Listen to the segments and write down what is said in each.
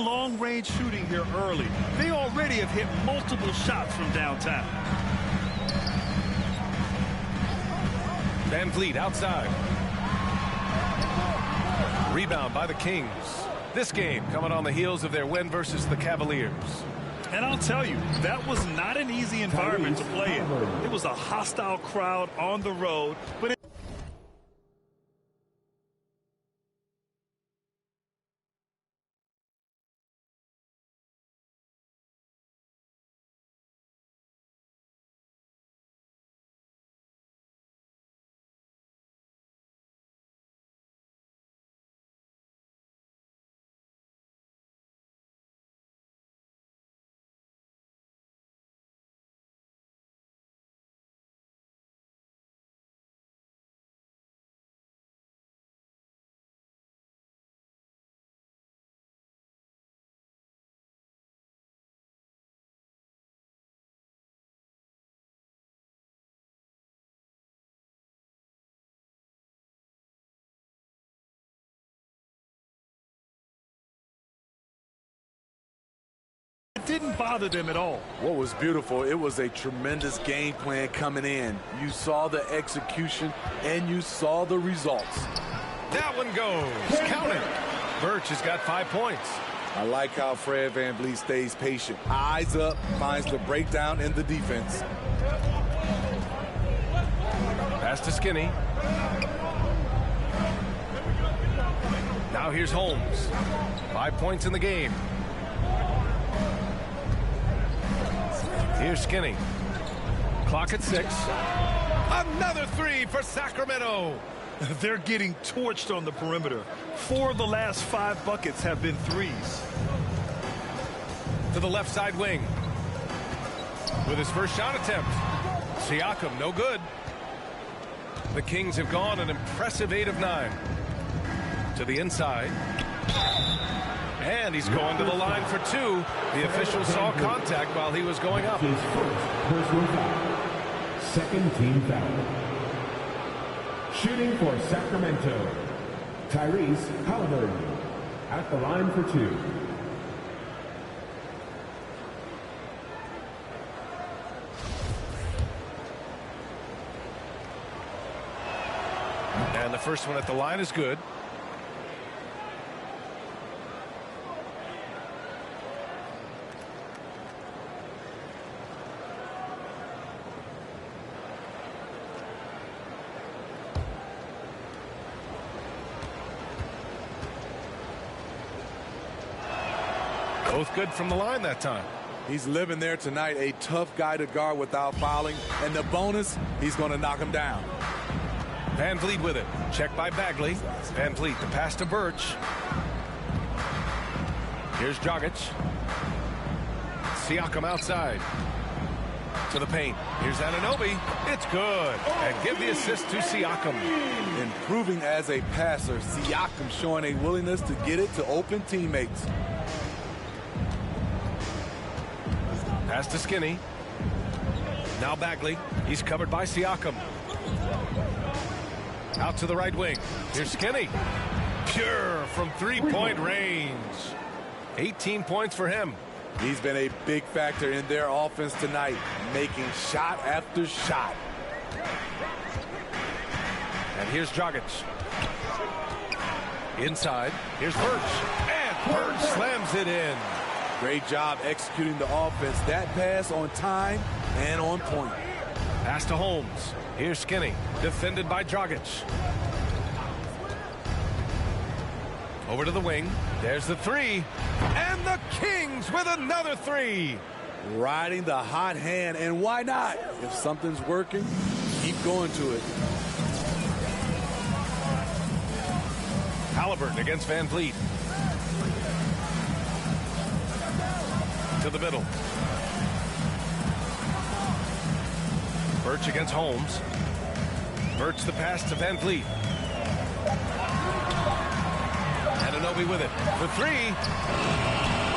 Long-range shooting here early. They already have hit multiple shots from downtown. Van Vliet outside. Rebound by the Kings. This game coming on the heels of their win versus the Cavaliers. And I'll tell you, that was not an easy environment to play in. It was a hostile crowd on the road, but it didn't bother them at all. What was beautiful, it was a tremendous game plan coming in. You saw the execution and you saw the results. That one goes. Count it. Birch has got 5 points. I like how Fred VanVleet stays patient. Eyes up, finds the breakdown in the defense. Pass to Skinny. Now here's Holmes. 5 points in the game. Here's Skinny. Clock at 6. Another three for Sacramento. They're getting torched on the perimeter. 4 of the last 5 buckets have been threes. To the left side wing. With his first shot attempt. Siakam, no good. The Kings have gone an impressive 8 of 9. To the inside. And he's going to the line for 2. The official saw contact while he was going up. His first personal foul. Second team foul. Shooting for Sacramento, Tyrese Halliburton at the line for 2. And the first one at the line is good. Both good from the line that time. He's living there tonight, a tough guy to guard without fouling. And the bonus, he's going to knock him down. Van Vliet with it. Checked by Bagley. Van Vliet, the pass to Birch. Here's Dragic. Siakam outside. To the paint. Here's Anunoby. It's good. And give the assist to Siakam. Improving as a passer, Siakam showing a willingness to get it to open teammates. Pass to Skinny. Now Bagley. He's covered by Siakam. Out to the right wing. Here's Skinny. Pure from three-point range. 18 points for him. He's been a big factor in their offense tonight, making shot after shot. And here's Dragic. Inside. Here's Birch. And Birch slams it in. Great job executing the offense. That pass on time and on point. Pass to Holmes. Here's Skinny. Defended by Dragic. Over to the wing. There's the three. And the Kings with another three. Riding the hot hand. And why not? If something's working, keep going to it. Halliburton against Van Vliet. To the middle. Birch against Holmes. Birch the pass to Van Vliet. Anunoby with it. For three.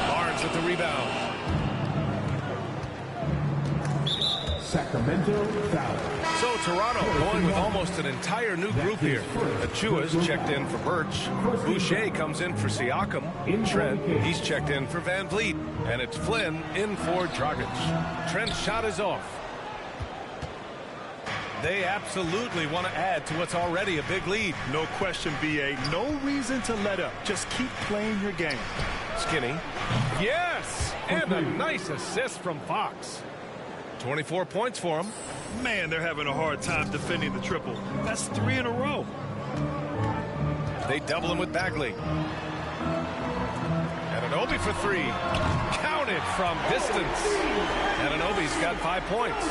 Barnes with the rebound. Sacramento foul. So Toronto going with almost an entire new group here. Achua's checked in for Birch. Boucher comes in for Siakam. Trent, he's checked in for Van Vliet. And it's Flynn in for Dragic. Trent's shot is off. They absolutely want to add to what's already a big lead. No question, BA. No reason to let up. Just keep playing your game. Skinny. Yes! And a nice assist from Fox. 24 points for him. Man, they're having a hard time defending the triple. That's 3 in a row. They double him with Bagley. Anunoby for 3. Counted from distance. Anunoby's got 5 points.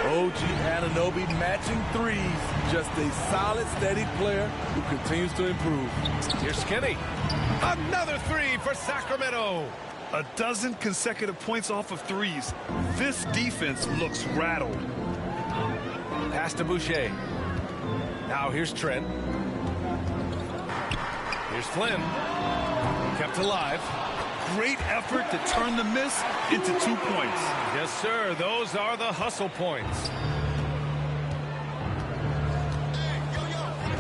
OG Anunoby matching threes. Just a solid, steady player who continues to improve. Here's Skinny. Another 3 for Sacramento. A dozen consecutive points off of threes. This defense looks rattled. Pass to Boucher. Now here's Trent. Here's Flynn. Kept alive. Great effort to turn the miss into 2 points. Yes, sir. Those are the hustle points.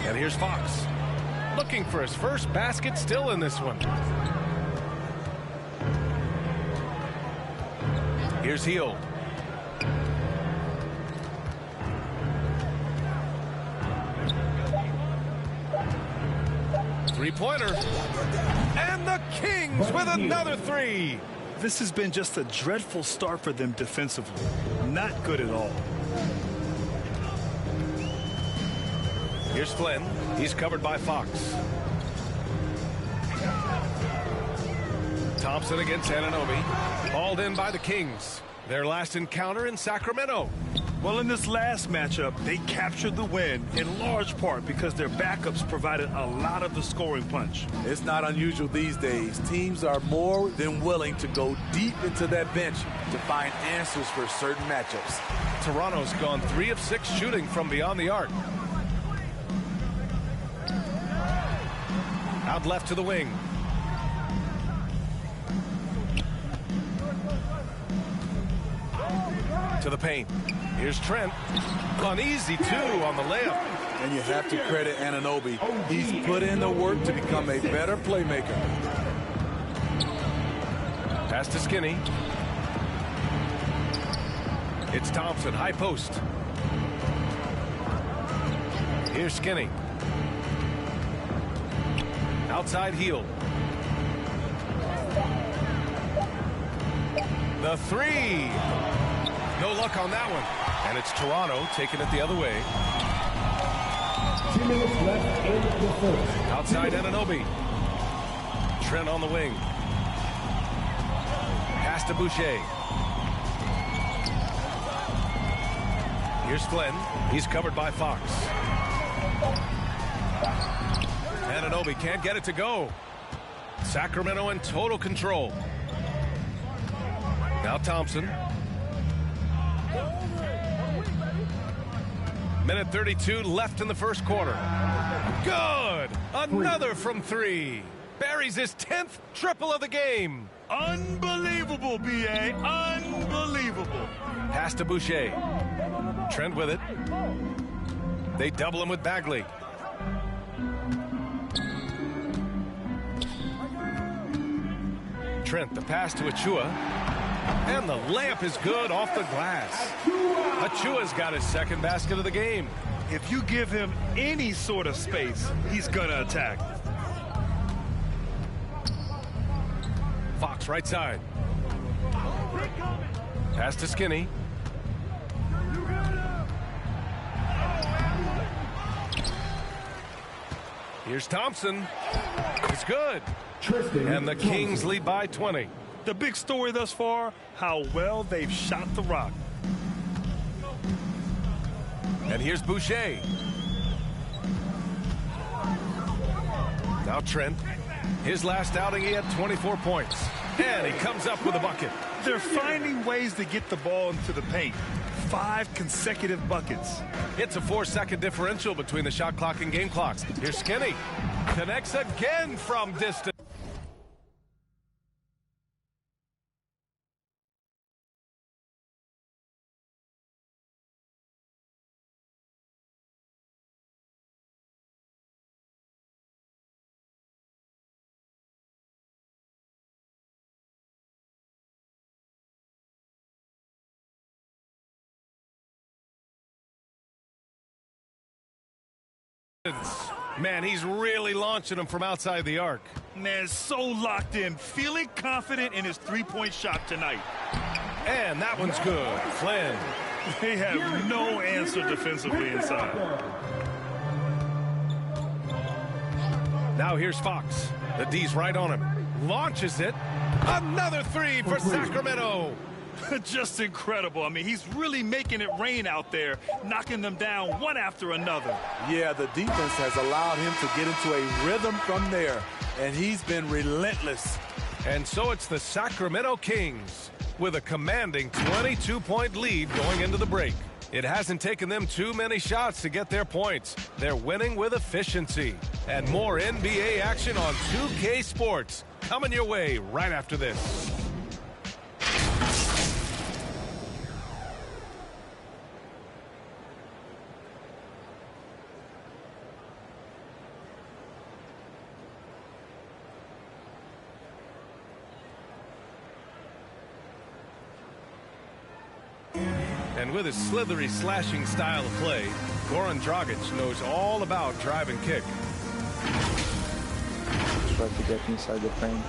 And here's Fox. Looking for his first basket still in this one. Here's Heel. Three-pointer. And the Kings with another 3. This has been just a dreadful start for them defensively. Not good at all. Here's Flynn. He's covered by Fox. Thompson against Anunoby. Hauled in by the Kings. Their last encounter in Sacramento. Well, in this last matchup, they captured the win in large part because their backups provided a lot of the scoring punch. It's not unusual these days. Teams are more than willing to go deep into that bench to find answers for certain matchups. Toronto's gone 3 of 6 shooting from beyond the arc. Out left to the wing. To the paint. Here's Trent. An easy 2 on the layup. And you have to credit Anunoby. He's put in the work to become a better playmaker. Pass to Skinny. It's Thompson, high post. Here's Skinny. Outside Heel. The 3. No luck on that one. And it's Toronto taking it the other way. 2 minutes left in the first. Outside Anunoby. Trent on the wing. Pass to Boucher. Here's Flynn. He's covered by Fox. Anunoby can't get it to go. Sacramento in total control. Now Thompson. Minute 32 left in the first quarter. Good! Another from 3. Buries his 10th triple of the game. Unbelievable, BA. Unbelievable. Pass to Boucher. Trent with it. They double him with Bagley. Trent, the pass to Achua. And the layup is good off the glass. Achua's got his second basket of the game. If you give him any sort of space, he's going to attack. Fox right side. Pass to Skinny. Here's Thompson. It's good. And the Kings lead by 20. The big story thus far, how well they've shot the rock. And here's Boucher. Now Trent. His last outing, he had 24 points. And he comes up with a bucket. They're finding ways to get the ball into the paint. 5 consecutive buckets. It's a 4-second differential between the shot clock and game clocks. Here's Skinny. Connects again from distance. Man, he's really launching them from outside the arc. Man, so locked in, feeling confident in his three-point shot tonight. And that one's good. Flynn. They have no answer defensively inside. Now here's Fox. The D's right on him. Launches it. Another three for Sacramento. Just incredible. I mean, he's really making it rain out there, knocking them down one after another. Yeah, the defense has allowed him to get into a rhythm from there, and he's been relentless. And so it's the Sacramento Kings with a commanding 22-point lead going into the break. It hasn't taken them too many shots to get their points. They're winning with efficiency. And more NBA action on 2K Sports coming your way right after this. And with his slithery, slashing style of play, Goran Dragic knows all about drive and kick. Try to get inside the frame.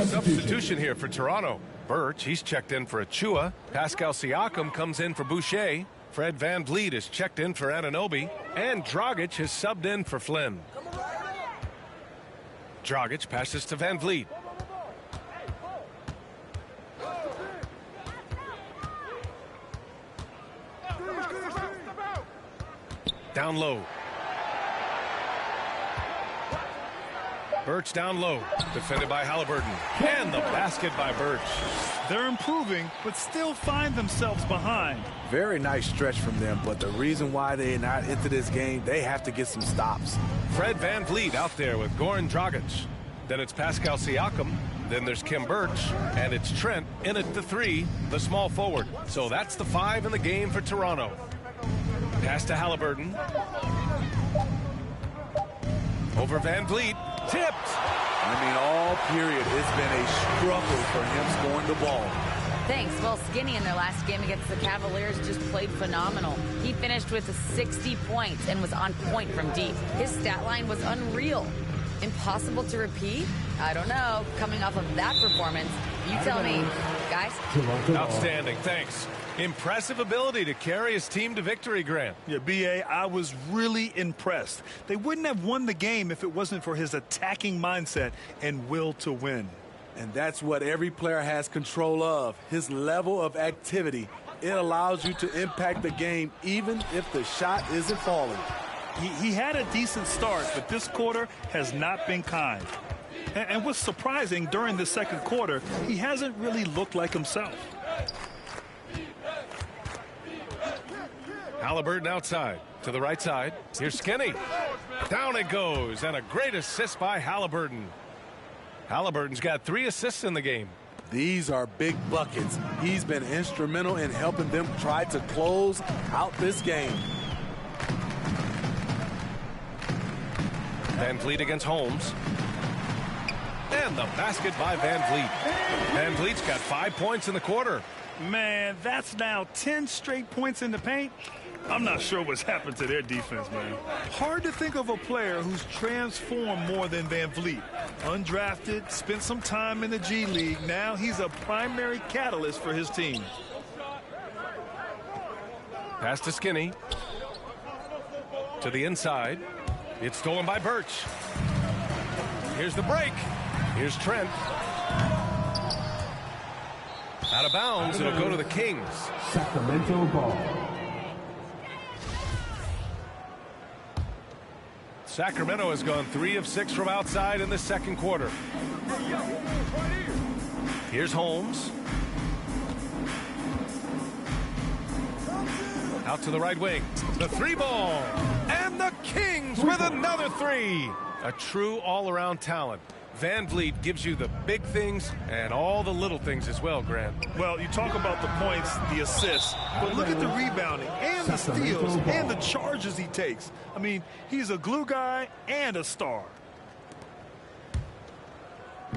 Substitution here for Toronto. Birch, he's checked in for Achua. Pascal Siakam comes in for Boucher. Fred VanVleet is checked in for Anunoby. And Dragic has subbed in for Flynn. Dragic passes to VanVleet. Down low. Birch down low. Defended by Halliburton. And the basket by Birch. They're improving, but still find themselves behind. Very nice stretch from them, but the reason why they're not into this game, they have to get some stops. Fred VanVleet out there with Goran Dragic. Then it's Pascal Siakam. Then there's Kim Birch. And it's Trent in at the three, the small forward. So that's the 5 in the game for Toronto. Pass to Halliburton. Over VanVleet. Tipped. I mean, all period, it's been a struggle for him scoring the ball. Thanks. Well, Skinny in their last game against the Cavaliers just played phenomenal. He finished with 60 points and was on point from deep. His stat line was unreal. Impossible to repeat? I don't know. Coming off of that performance, you tell me, guys. Outstanding. Thanks. Impressive ability to carry his team to victory, Grant. Yeah, B.A., I was really impressed. They wouldn't have won the game if it wasn't for his attacking mindset and will to win. And that's what every player has control of, his level of activity. It allows you to impact the game even if the shot isn't falling. He had a decent start, but this quarter has not been kind. And what's surprising, during the second quarter, he hasn't really looked like himself. Halliburton outside to the right side. Here's Skinny. Down it goes, and a great assist by Halliburton. Halliburton's got 3 assists in the game. These are big buckets. He's been instrumental in helping them try to close out this game. VanVleet against Holmes. And the basket by VanVleet. VanVleet's got 5 points in the quarter. Man, that's now 10 straight points in the paint. I'm not sure what's happened to their defense, man. Hard to think of a player who's transformed more than VanVleet. Undrafted, spent some time in the G League. Now he's a primary catalyst for his team. Pass to Skinny. To the inside. It's stolen by Birch. Here's the break. Here's Trent. Out of bounds. It'll go to the Kings. Sacramento ball. Sacramento has gone 3 of 6 from outside in the second quarter. Here's Holmes. Out to the right wing. The 3 ball. And the Kings with another 3. A true all-around talent. VanVleet gives you the big things and all the little things as well, Grant. Well, you talk about the points, the assists, but look at the rebounding and the steals and the charges he takes. I mean, he's a glue guy and a star.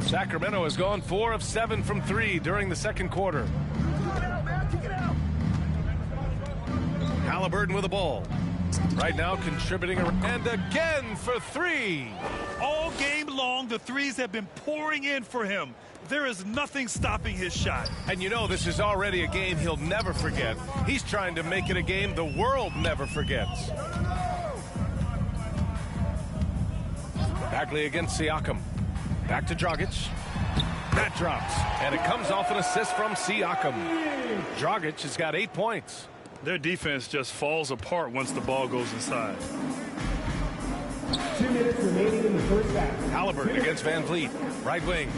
Sacramento has gone 4 of 7 from 3 during the second quarter. Halliburton with the ball. Right now contributing, and again for 3. All game long, the threes have been pouring in for him. There is nothing stopping his shot. And you know this is already a game he'll never forget. He's trying to make it a game the world never forgets. Bagley against Siakam. Back to Dragic. That drops, and it comes off an assist from Siakam. Dragic has got 8 points. Their defense just falls apart once the ball goes inside. 2 minutes remaining in the first half. Halliburton against Van Vliet. Right wing.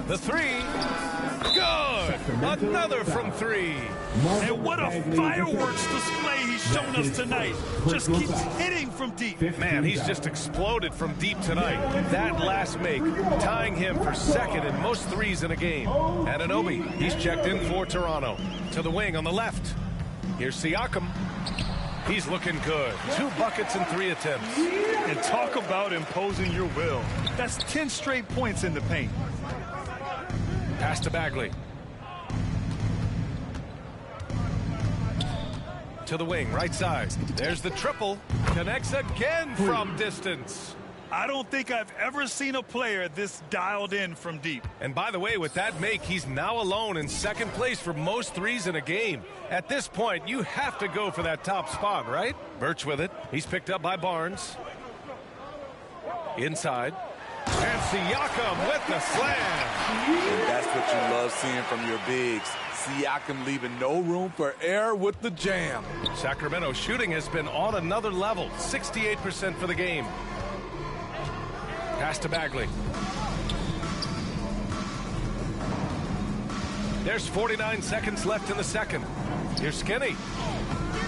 The 3. Good! Another from 3. And what a fireworks display he's shown us tonight. Just keeps hitting from deep. Man, he's just exploded from deep tonight. That last make, tying him for second in most threes in a game. Anunoby, he's checked in for Toronto. To the wing on the left. Here's Siakam. He's looking good. 2 buckets and 3 attempts. And talk about imposing your will. That's 10 straight points in the paint. Pass to Bagley. To the wing, right side. There's the triple. Connects again from distance. I don't think I've ever seen a player this dialed in from deep. And by the way, with that make, he's now alone in second place for most threes in a game. At this point, you have to go for that top spot, right? Birch with it. He's picked up by Barnes. Inside. And Siakam with the slam. And that's what you love seeing from your bigs. Siakam leaving no room for error with the jam. Sacramento shooting has been on another level. 68% for the game. Pass to Bagley. There's 49 seconds left in the second. Here's Skinny.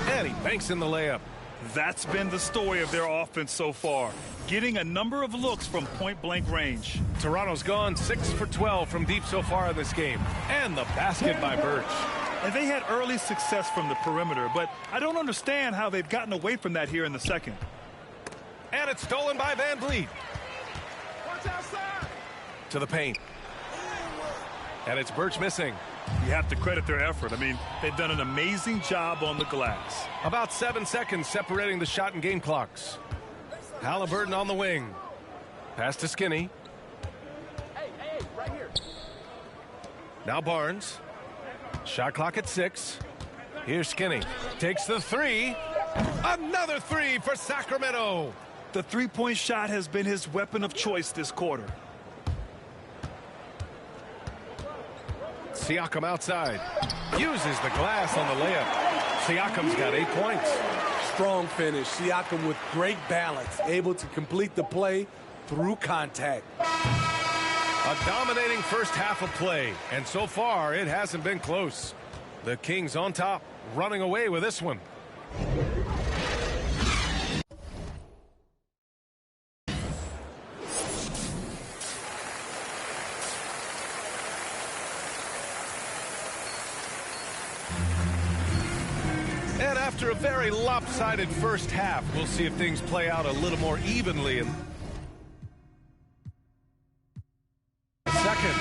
And he banks in the layup. That's been the story of their offense so far. Getting a number of looks from point-blank range. Toronto's gone 6 for 12 from deep so far in this game. And the basket by Birch. And they had early success from the perimeter, but I don't understand how they've gotten away from that here in the second. And it's stolen by Van Vliet. To the paint. And it's Birch missing. You have to credit their effort. I mean, they've done an amazing job on the glass. About 7 seconds separating the shot and game clocks. Halliburton on the wing. Pass to Skinny. Right here. Now Barnes. Shot clock at 6. Here's Skinny. Takes the 3. Another 3 for Sacramento. The three-point shot has been his weapon of choice this quarter. Siakam outside. Uses the glass on the layup. Siakam's got 8 points. Strong finish. Siakam with great balance. Able to complete the play through contact. A dominating first half of play. And so far, it hasn't been close. The Kings on top, running away with this one. And after a very lopsided first half, we'll see if things play out a little more evenly in second.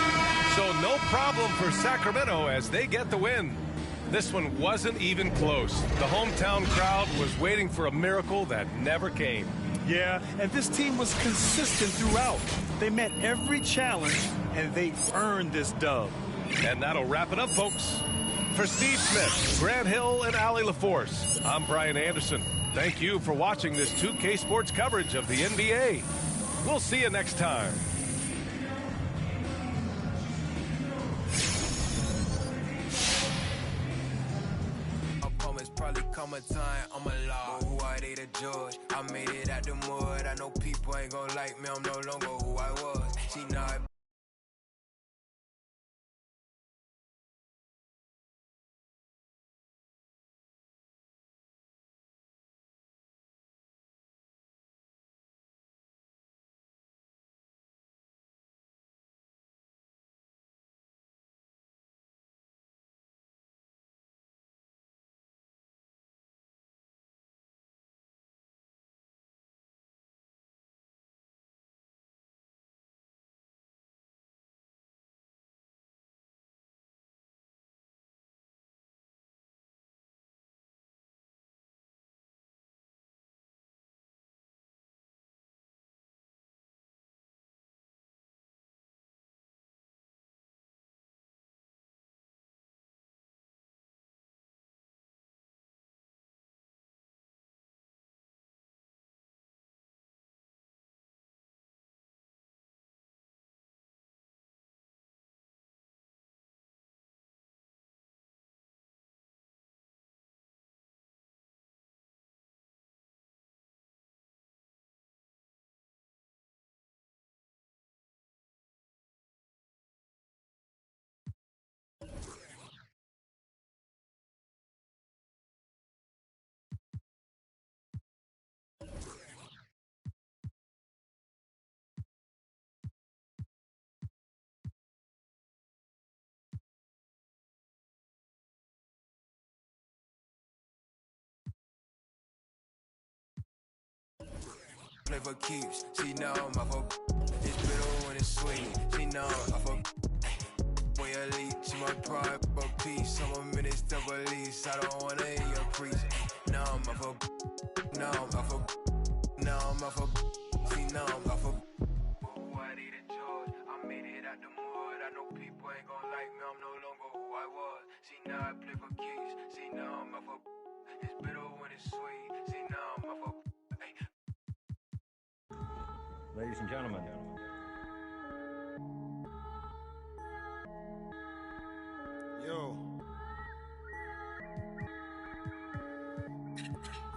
So no problem for Sacramento as they get the win. This one wasn't even close. The hometown crowd was waiting for a miracle that never came. Yeah, and this team was consistent throughout. They met every challenge, and they earned this dub. And that'll wrap it up, folks. For Steve Smith, Grant Hill, and Allie LaForce, I'm Brian Anderson. Thank you for watching this 2K Sports coverage of the NBA. We'll see you next time. Probably come a time I'm a law. Who are they to judge? I made it out the mud. I know people ain't gonna like me. I'm no longer who I was. She not. play for keeps. See now I'm off a it's bitter when it's sweet. See now I'm off a boy elite. She my pride, but peace. I'm a minister of police. I don't wanna hear your preach. Now I'm off a now I'm off a now I'm off a see now I'm off a I need a George. I made it out the mud. I know people ain't gonna like me. I'm no longer who I was. See now I play for keeps. See now I'm off a it's bitter when it's sweet. See now I'm off a Ladies and gentlemen. Yo.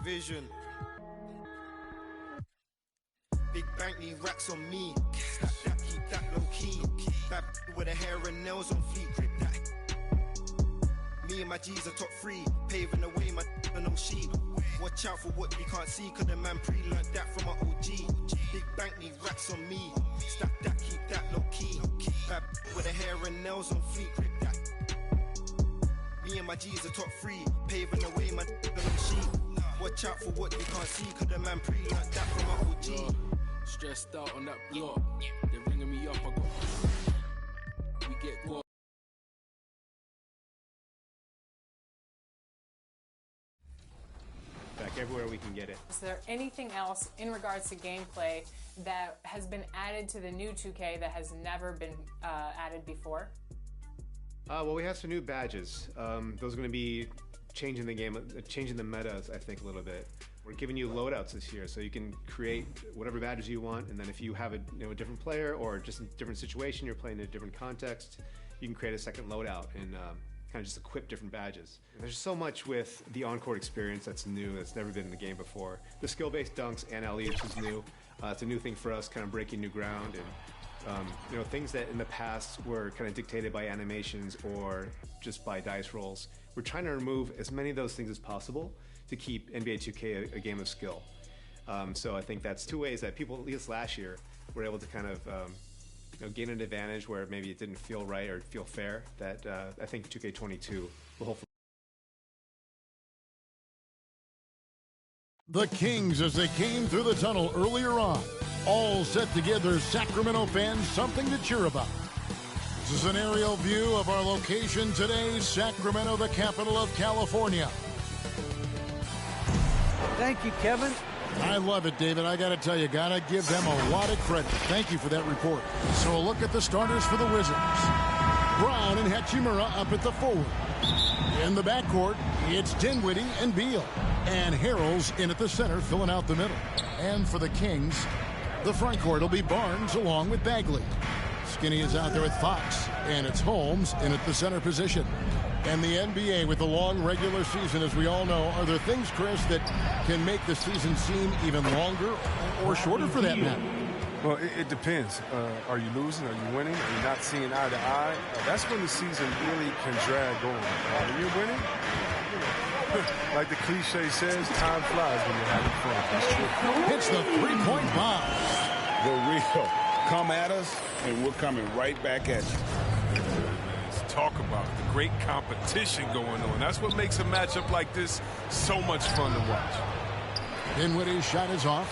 Vision. Big bank need racks on me. Stack that, keep that low key. Bad with the hair and nails on fleek. Grip that. Me and my G's are top 3. Paving the way, my no sheep. Watch out for what you can't see, cause the man pre-learned that from my OG. Big bank need racks on me. Stack that, keep that low key. Bad with the hair and nails on fleek. Grip that. Me and my G's are top 3. Paving the way, my no sheep. Watch out for what you can't see, cause the man pre-learned that from my OG. Stressed out on that block. They're ringing me up. I got. We get what? Back everywhere we can get it. Is there anything else in regards to gameplay that has been added to the new 2K that has never been added before? Well, we have some new badges. Those are going to be changing the game, changing the metas, I think, a little bit. We're giving you loadouts this year, so you can create whatever badges you want, and then if you have a different player or just a different situation, you're playing in a different context, you can create a second loadout and kind of just equip different badges. There's so much with the on-court experience that's new, that's never been in the game before. The skill-based dunks and alley-oops is new. It's a new thing for us, kind of breaking new ground, and things that in the past were kind of dictated by animations or just by dice rolls. We're trying to remove as many of those things as possible to keep NBA 2K a game of skill. So I think that's two ways that people, at least last year, were able to kind of gain an advantage where maybe it didn't feel right or feel fair, that I think 2K22 will hopefully. The Kings as they came through the tunnel earlier on, all set to give their Sacramento fans something to cheer about. This is an aerial view of our location today, Sacramento, the capital of California. Thank you, Kevin. I love it, David. I got to tell you, got to give them a lot of credit. Thank you for that report. So a look at the starters for the Wizards. Brown and Hachimura up at the forward. In the backcourt, it's Dinwiddie and Beal. And Harrell's in at the center, filling out the middle. And for the Kings, the front court will be Barnes along with Bagley. Skinny is out there with Fox, and it's Holmes in at the center position. And the NBA with the long regular season, as we all know, are there things, Chris, that can make the season seem even longer or shorter for that matter? Well, it depends. Are you losing? Are you winning? Are you not seeing eye to eye? That's when the season really can drag on. When you're winning, like the cliche says, time flies when you're having fun. That's true. Hits the three-point bomb. The real. Come at us, and we're coming right back at you. Let's talk about the great competition going on. That's what makes a matchup like this so much fun to watch. Dinwiddie's shot is off.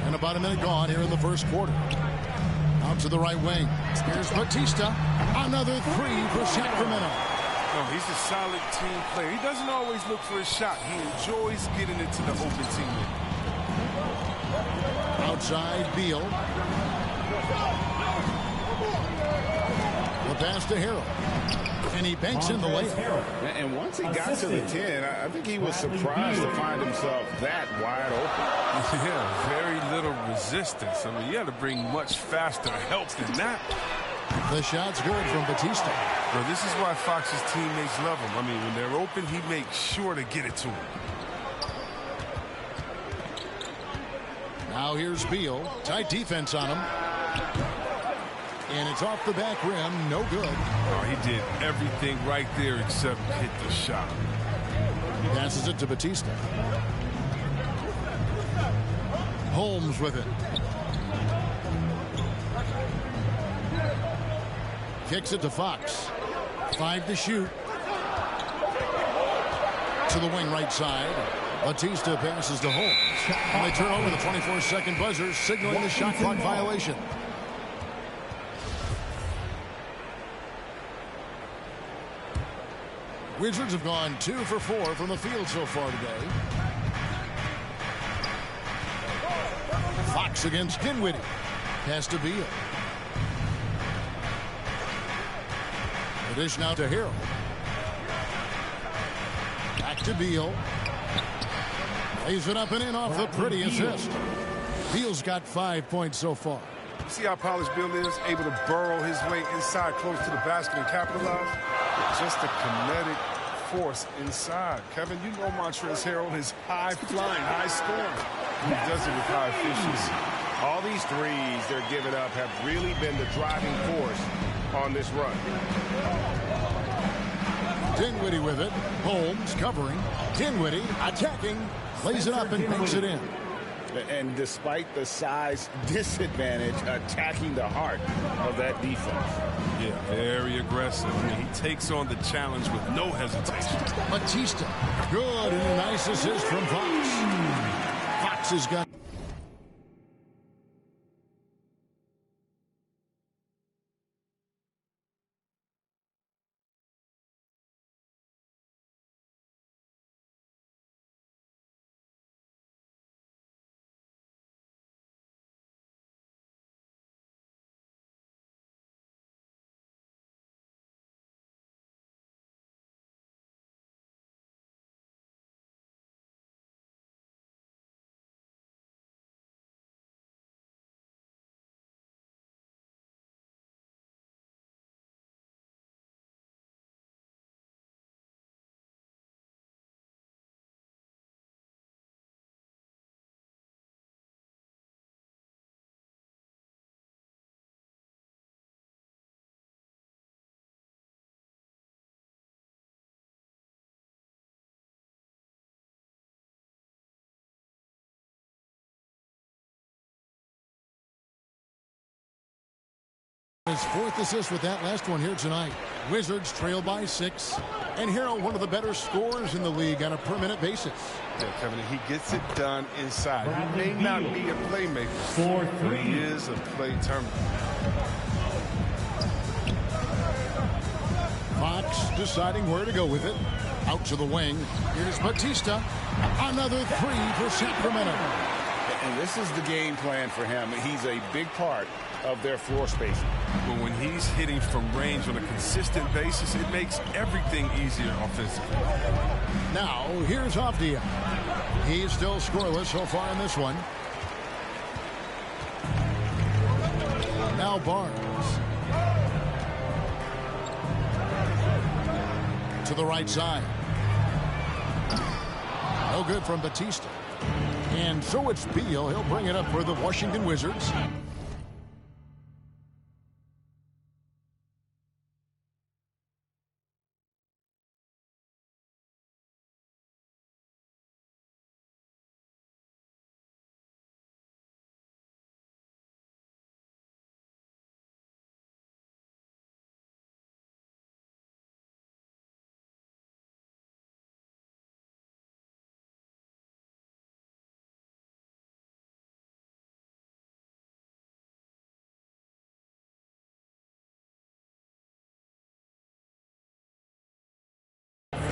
And about a minute gone here in the first quarter. Out to the right wing. Here's Batista. Another three for Sacramento. No, he's a solid team player. He doesn't always look for a shot. He enjoys getting it to the open teammate. Outside, Beal. The pass to Harrell. And he banks in the layup. And once he got to the 10, I think he was surprised to find himself that wide open. Yeah, very little resistance. I mean, you got to bring much faster help than that. The shot's good from Batista. Bro, this is why Fox's teammates love him. I mean, when they're open, he makes sure to get it to him. Now here's Beal. Tight defense on him. And it's off the back rim. No good. Oh, he did everything right there except hit the shot. Passes it to Batista. Holmes with it. Kicks it to Fox. 5 to shoot. To the wing right side. Batista passes to Holmes. And they turn over the 24-second buzzer, signaling the shot clock violation. Wizards have gone 2 for 4 from the field so far today. Fox against Dinwiddie. Pass to Beal. The dish now to Harrell. Back to Beal. Lays it up and in off the pretty assist. Beal's got 5 points so far. You see how polished Beal is? Able to burrow his way inside close to the basket and capitalize? Just a kinetic force inside. Kevin, you know Montrezl Harrell is high-flying, high-scoring. He does it with high efficiency. All these threes they're giving up have really been the driving force on this run. Dinwiddie with it. Holmes covering. Dinwiddie attacking. Lays it up and banks it in. And despite the size disadvantage, attacking the heart of that defense. Yeah, very aggressive. I mean, he takes on the challenge with no hesitation. Batista. Good, and a nice assist from Fox. Fox has got... His 4th assist with that last one here tonight. Wizards trail by 6. And Harrell, one of the better scorers in the league on a per-minute basis. Yeah, Kevin, he gets it done inside. He may not be a playmaker, but he is a play terminator. Fox deciding where to go with it. Out to the wing. Here's Batista. Another 3 for Sacramento. And this is the game plan for him. He's a big part of their floor spacing. But when he's hitting from range on a consistent basis, it makes everything easier offensively. Now, here's Avdia. He's still scoreless so far in this one. Now Barnes. To the right side. No good from Batista. And so it's Beal. He'll bring it up for the Washington Wizards.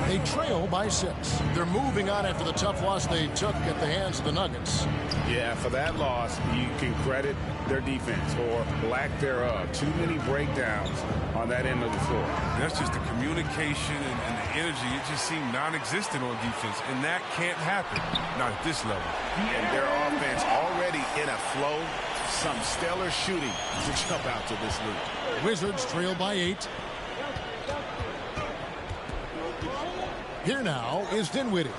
They trail by 6. They're moving on after the tough loss they took at the hands of the Nuggets. Yeah, for that loss, you can credit their defense or lack thereof. Too many breakdowns on that end of the floor. That's just the communication and the energy. It just seemed non-existent on defense, and that can't happen. Not at this level. And their offense already in a flow. Some stellar shooting to jump out to this league. Wizards trail by 8. Here now is Dinwiddie.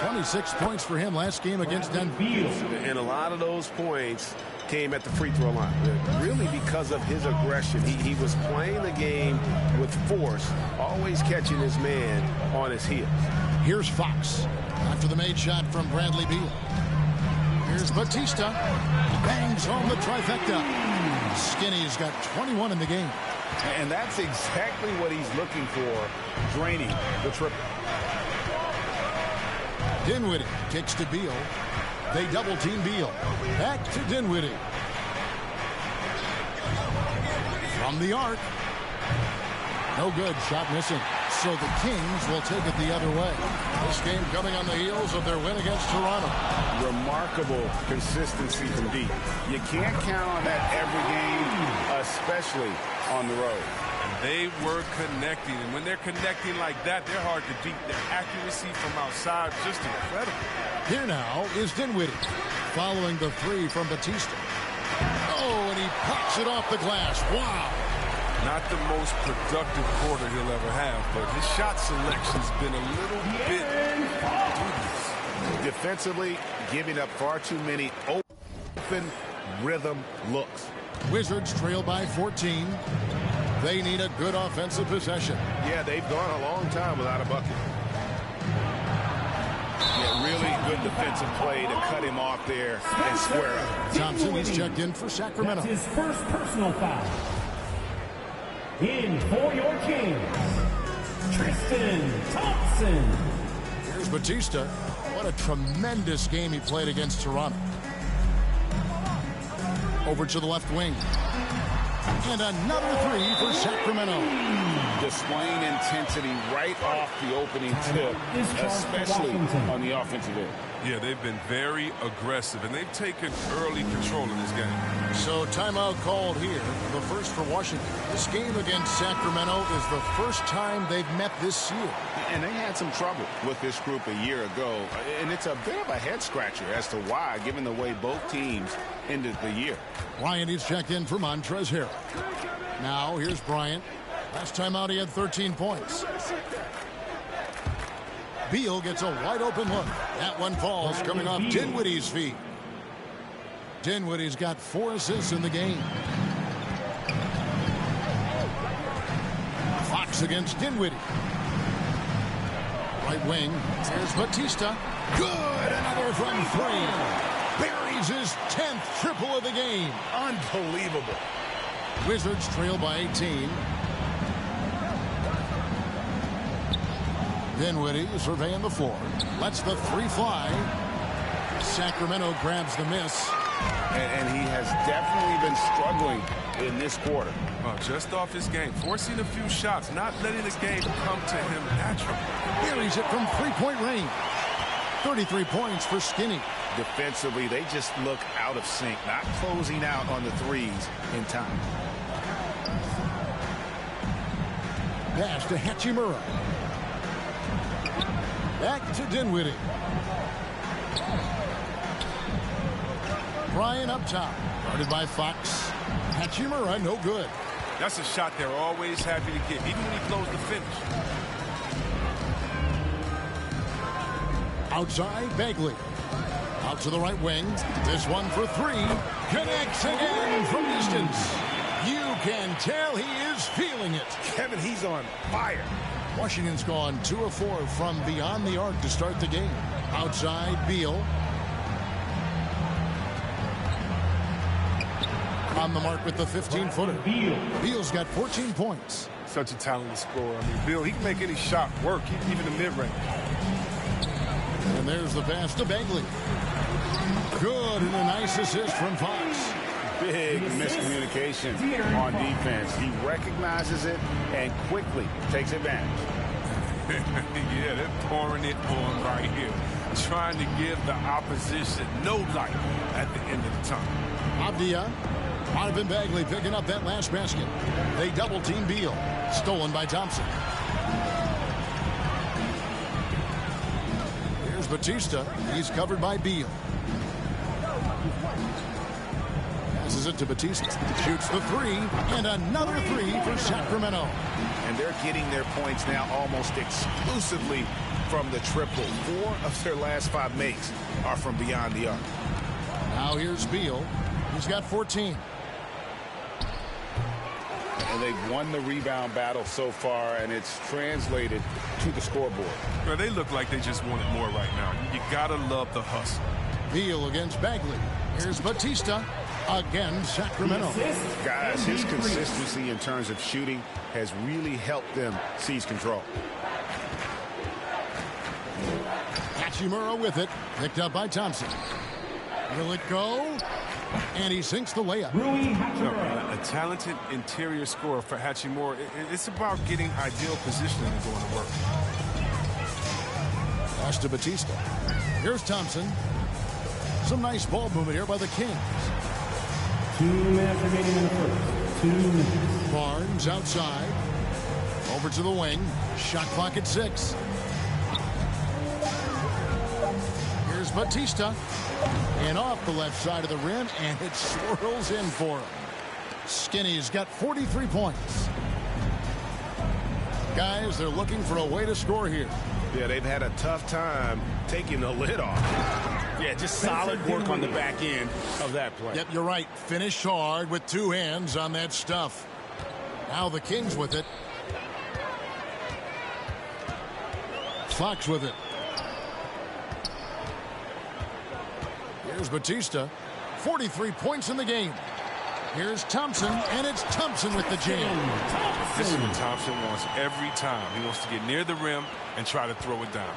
26 points for him last game against Denver. And a lot of those points came at the free throw line. Really because of his aggression. He was playing the game with force, always catching his man on his heels. Here's Fox after the made shot from Bradley Beal. Here's Batista. Bangs home the trifecta. Skinny's got 21 in the game. And that's exactly what he's looking for, draining the triple. Dinwiddie kicks to Beal. They double team Beal. Back to Dinwiddie. From the arc. No good. Shot missing. So the Kings will take it the other way. This game coming on the heels of their win against Toronto. Remarkable consistency from deep. You can't count on that every game, especially on the road. They were connecting, and when they're connecting like that, they're hard to beat. Their accuracy from outside, just incredible. Here now is Dinwiddie, following the three from Batista. Oh, and he pops it off the glass. Wow. Not the most productive quarter he'll ever have, but his shot selection's been a little bit dubious. Defensively, giving up far too many open rhythm looks. Wizards trail by 14. They need a good offensive possession. Yeah, they've gone a long time without a bucket. Yeah, really good defensive play to cut him off there and square up. Thompson is checked in for Sacramento. That's his first personal foul. In for your Kings, Tristan Thompson. Here's Batista. What a tremendous game he played against Toronto. Over to the left wing. And another three for Sacramento. Displaying intensity right off the opening tip, especially on the offensive end. Yeah, they've been very aggressive, and they've taken early control of this game. So timeout called here, the first for Washington. This game against Sacramento is the first time they've met this year. And they had some trouble with this group a year ago, and it's a bit of a head-scratcher as to why, given the way both teams ended the year. Bryant is checked in for Montrezl Harrell. Now here's Bryant. Last time out he had 13 points. Beal gets a wide open look. That one falls coming off Dinwiddie's feet. Dinwiddie's got 4 assists in the game. Fox against Dinwiddie. Right wing. Here's Batista. Good. Another from 3. Buries his 10th triple of the game. Unbelievable. Wizards trail by 18. Dinwiddie surveying the floor. Lets the 3 fly. Sacramento grabs the miss. And he has definitely been struggling in this quarter. Just off his game, forcing a few shots, not letting the game come to him naturally. Buries it from 3-point range. 33 points for Skinny. Defensively, they just look out of sync, not closing out on the threes in time. Pass to Hachimura. Back to Dinwiddie. Bryant up top. Guarded by Fox. Hachimura, no good. That's a shot they're always happy to get, even when he blows the finish. Outside, Bagley. Out to the right wing. This one for 3. Connects again from distance. You can tell he is feeling it. Kevin, he's on fire. Washington's gone 2 of 4 from beyond the arc to start the game. Outside, Beal. On the mark with the 15-footer. Beal's got 14 points. Such a talented scorer. I mean, Beal, he can make any shot work, even the mid-range. And there's the pass to Bagley. Good, and a nice assist from Fox. Big miscommunication on defense. He recognizes it and quickly takes advantage. Yeah, they're pouring it on right here. Trying to give the opposition no light at the end of the tunnel. Avdia. Donovan Bagley picking up that last basket. They double-team Beal. Stolen by Thompson. Here's Batista. He's covered by Beal. Passes it to Batista. Shoots the 3. And another 3 for Sacramento. And they're getting their points now almost exclusively from the triple. 4 of their last 5 makes are from beyond the arc. Now here's Beal. He's got 14. And they've won the rebound battle so far, and it's translated to the scoreboard. Well, they look like they just want it more right now. You gotta love the hustle. Beal against Bagley. Here's Batista. Again, Sacramento. Guys, his consistency in terms of shooting has really helped them seize control. Hachimura with it. Picked up by Thompson. Will it go? And he sinks the layup. A talented interior scorer for Hachimura. It's about getting ideal positioning and going to work. Pass to Batista. Here's Thompson. Some nice ball movement here by the Kings. 2 minutes remaining in the first. 2 minutes. Barnes outside. Over to the wing. Shot clock at 6. Here's Batista. And off the left side of the rim, and it swirls in for him. Skinny's got 43 points. Guys, they're looking for a way to score here. Yeah, they've had a tough time taking the lid off. Yeah, just solid work on the back end of that play. Yep, you're right. Finish hard with 2 hands on that stuff. Now the Kings with it. Fox with it. Here's Batista. 43 points in the game. Here's Thompson, and it's Thompson with the jam. This is what Thompson wants every time. He wants to get near the rim and try to throw it down.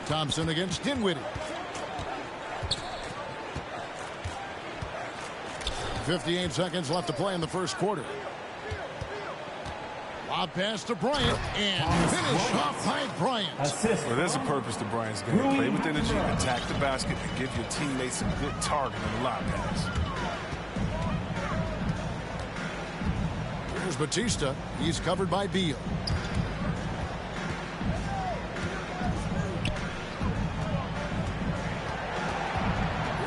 Thompson against Dinwiddie. 58 seconds left to play in the first quarter. Lob pass to Bryant, and finish off by Bryant. Well, there's a purpose to Bryant's game. Play with energy, attack the basket, and give your teammates a good target on the lob pass. Here's Batista. He's covered by Beal.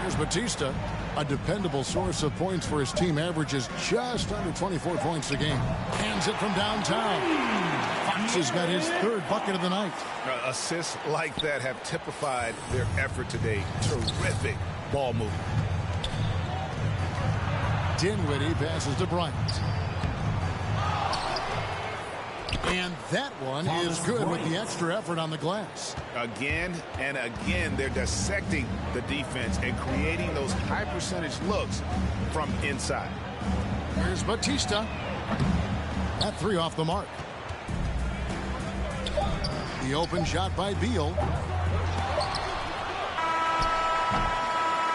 Here's Batista. A dependable source of points for his team, averages just under 24 points a game. Hands it from downtown. Fox has got his 3rd bucket of the night. Assists like that have typified their effort today. Terrific ball movement. Dinwiddie passes to Bryant. And that one is good with the extra effort on the glass. Again and again, they're dissecting the defense and creating those high percentage looks from inside. Here's Batista. That 3 off the mark. The open shot by Beal.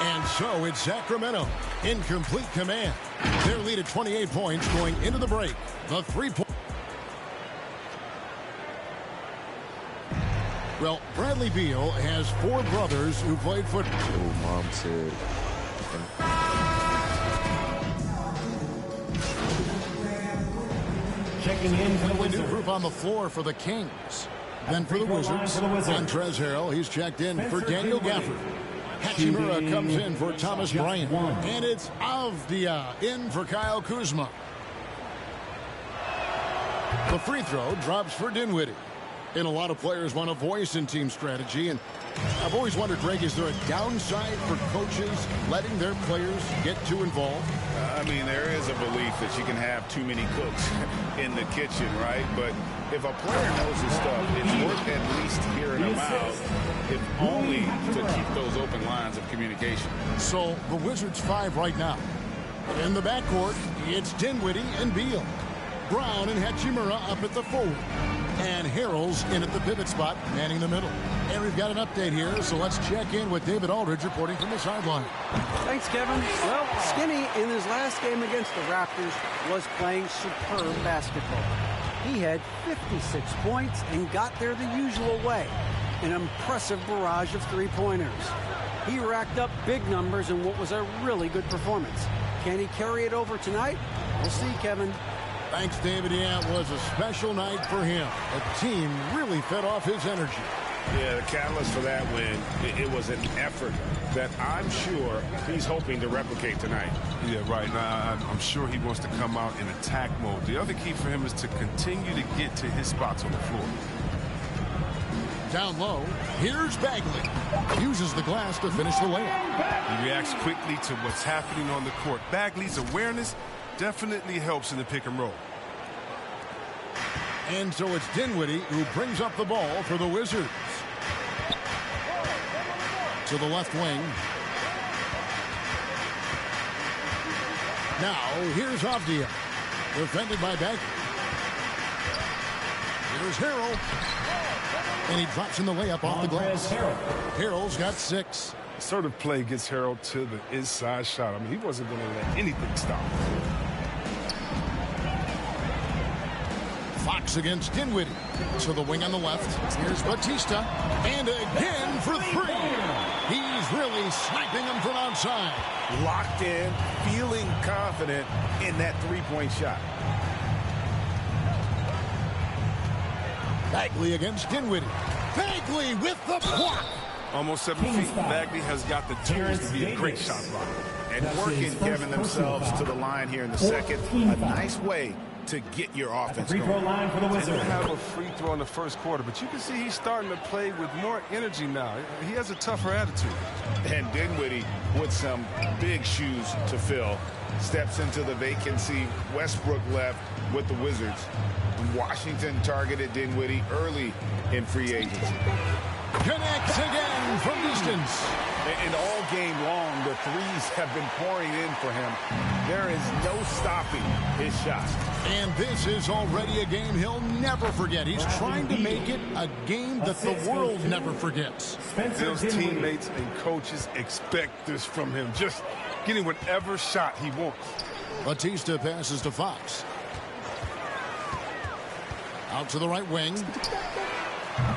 And so it's Sacramento in complete command. Their lead at 28 points going into the break. The 3-point. Well, Bradley Beal has 4 brothers who played football. Oh, Mom said. Checking in for the New Wizards. group on the floor for the Kings. Then for the Wizards, Montrezl Harrell. He's checked in for Daniel Gafford. Hachimura comes in for Thomas Bryant. And it's Avdia in for Kyle Kuzma. The free throw drops for Dinwiddie. And a lot of players want a voice in team strategy. And I've always wondered, Greg, is there a downside for coaches letting their players get too involved? I mean, there is a belief that you can have too many cooks in the kitchen, right? But if a player knows his stuff, it's worth at least hearing him out, if only to keep those open lines of communication. So the Wizards 5 right now. In the backcourt, it's Dinwiddie and Beal. Brown and Hachimura up at the forward. And Harrell's in at the pivot spot, manning the middle. And we've got an update here, so let's check in with David Aldridge reporting from the sideline. Thanks, Kevin. Well, Skinny in his last game against the Raptors was playing superb basketball. He had 56 points and got there the usual way. An impressive barrage of three-pointers. He racked up big numbers in what was a really good performance. Can he carry it over tonight? We'll see, Kevin. Thanks, David. Yeah, it was a special night for him. The team really fed off his energy. Yeah, the catalyst for that win, it was an effort that I'm sure he's hoping to replicate tonight. Yeah, right. Now, I'm sure he wants to come out in attack mode. The other key for him is to continue to get to his spots on the floor. Down low, here's Bagley. Uses the glass to finish the layup. He reacts quickly to what's happening on the court. Bagley's awareness definitely helps in the pick and roll. And so it's Dinwiddie who brings up the ball for the Wizards. To the left wing. Now, here's Avdia. Defended by Bagley. Here's Harrell. And he drops in the layup off the glass. Harrell's got 6. Assertive play gets Harrell to the inside shot. I mean, he wasn't going to let anything stop him. Fox against Dinwiddie. To the wing on the left. Here's Batista. And again for 3. He's really sniping him from outside. Locked in, feeling confident in that three-point shot. Bagley against Dinwiddie. Bagley with the block. Almost 7 feet. Bagley has got the tools to be a great shot blocker. And working, Kevin, themselves to the line here in the second. A nice way to get your offense going. They didn't have a free throw in the first quarter, but you can see he's starting to play with more energy now. He has a tougher attitude. And Dinwiddie with some big shoes to fill. Steps into the vacancy. Westbrook left with the Wizards. Washington targeted Dinwiddie early in free agency. Connects again from distance. And all game long, the threes have been pouring in for him. There is no stopping his shot. And this is already a game he'll never forget. He's trying to make it a game that the world never forgets. Bill's teammates and coaches expect this from him. Just getting whatever shot he wants. Batista passes to Fox. Out to the right wing.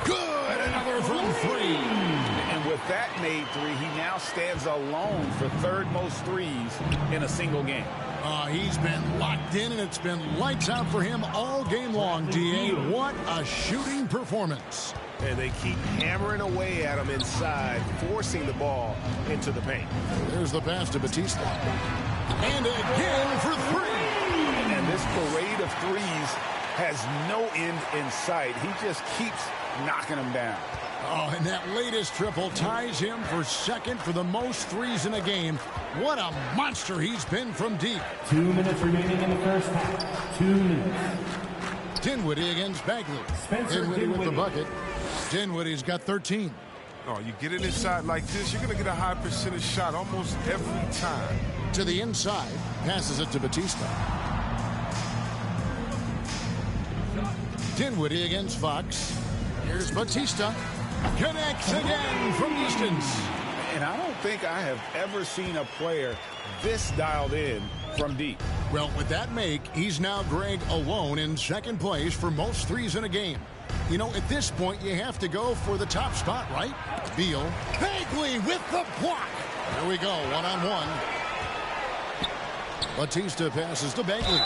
Good! Another from 3. And with that made 3, he now stands alone for third most threes in a single game. He's been locked in, and it's been lights out for him all game long, D.A. What a shooting performance. And they keep hammering away at him inside, forcing the ball into the paint. There's the pass to Batista. And again for 3. And this parade of threes has no end in sight. He just keeps knocking them down. Oh, and that latest triple ties him for second for the most threes in a game. What a monster he's been from deep. 2 minutes remaining in the first half. 2 minutes. Dinwiddie against Bagley. Dinwiddie with the bucket. Dinwiddie's got 13. Oh, you get it inside like this, you're going to get a high percentage shot almost every time. To the inside. Passes it to Batista. Dinwiddie against Fox. Here's Batista. Connects again from distance. And I don't think I have ever seen a player this dialed in from deep. Well, with that make, he's now, Greg, alone in second place for most threes in a game. You know, at this point, you have to go for the top spot, right? Beal. Bagley with the block. There we go, one-on-one. Batista passes to Bagley.